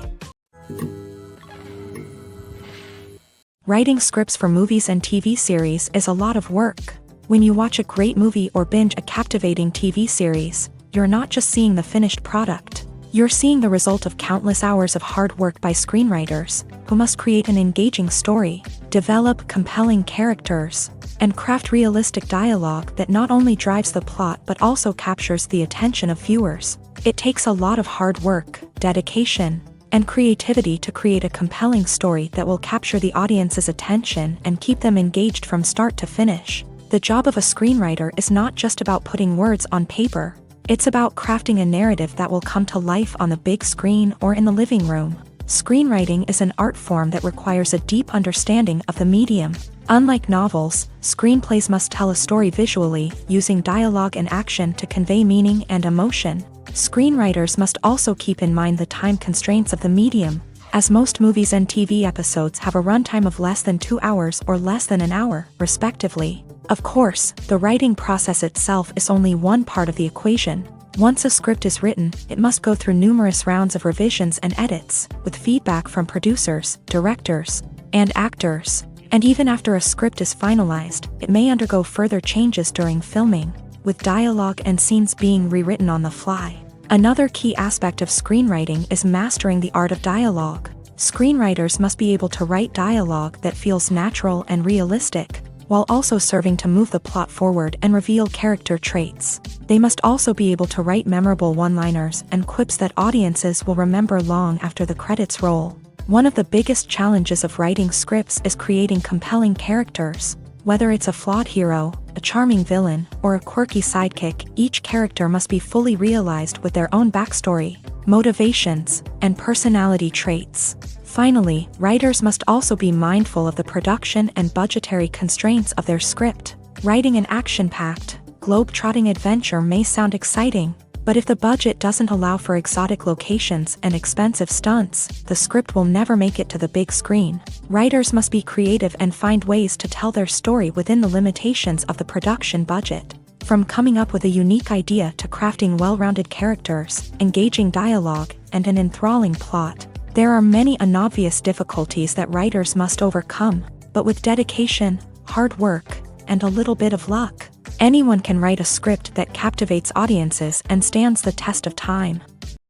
Writing scripts for movies and TV series is a lot of work. When you watch a great movie or binge a captivating TV series, you're not just seeing the finished product. You're seeing the result of countless hours of hard work by screenwriters, who must create an engaging story, develop compelling characters, and craft realistic dialogue that not only drives the plot but also captures the attention of viewers. It takes a lot of hard work, dedication, and creativity to create a compelling story that will capture the audience's attention and keep them engaged from start to finish. The job of a screenwriter is not just about putting words on paper. It's about crafting a narrative that will come to life on the big screen or in the living room. Screenwriting is an art form that requires a deep understanding of the medium. Unlike novels, screenplays must tell a story visually, using dialogue and action to convey meaning and emotion. Screenwriters must also keep in mind the time constraints of the medium, as most movies and TV episodes have a runtime of less than 2 hours or less than an hour, respectively. Of course, the writing process itself is only one part of the equation. Once a script is written, it must go through numerous rounds of revisions and edits, with feedback from producers, directors, and actors. And even after a script is finalized, it may undergo further changes during filming, with dialogue and scenes being rewritten on the fly. Another key aspect of screenwriting is mastering the art of dialogue. Screenwriters must be able to write dialogue that feels natural and realistic, while also serving to move the plot forward and reveal character traits. They must also be able to write memorable one-liners and quips that audiences will remember long after the credits roll. One of the biggest challenges of writing scripts is creating compelling characters. Whether it's a flawed hero, a charming villain, or a quirky sidekick, each character must be fully realized with their own backstory, motivations, and personality traits. Finally, writers must also be mindful of the production and budgetary constraints of their script. Writing an action-packed, globe-trotting adventure may sound exciting, but if the budget doesn't allow for exotic locations and expensive stunts, the script will never make it to the big screen. Writers must be creative and find ways to tell their story within the limitations of the production budget. From coming up with a unique idea to crafting well-rounded characters, engaging dialogue, and an enthralling plot, there are many unobvious difficulties that writers must overcome, but with dedication, hard work, and a little bit of luck, anyone can write a script that captivates audiences and stands the test of time.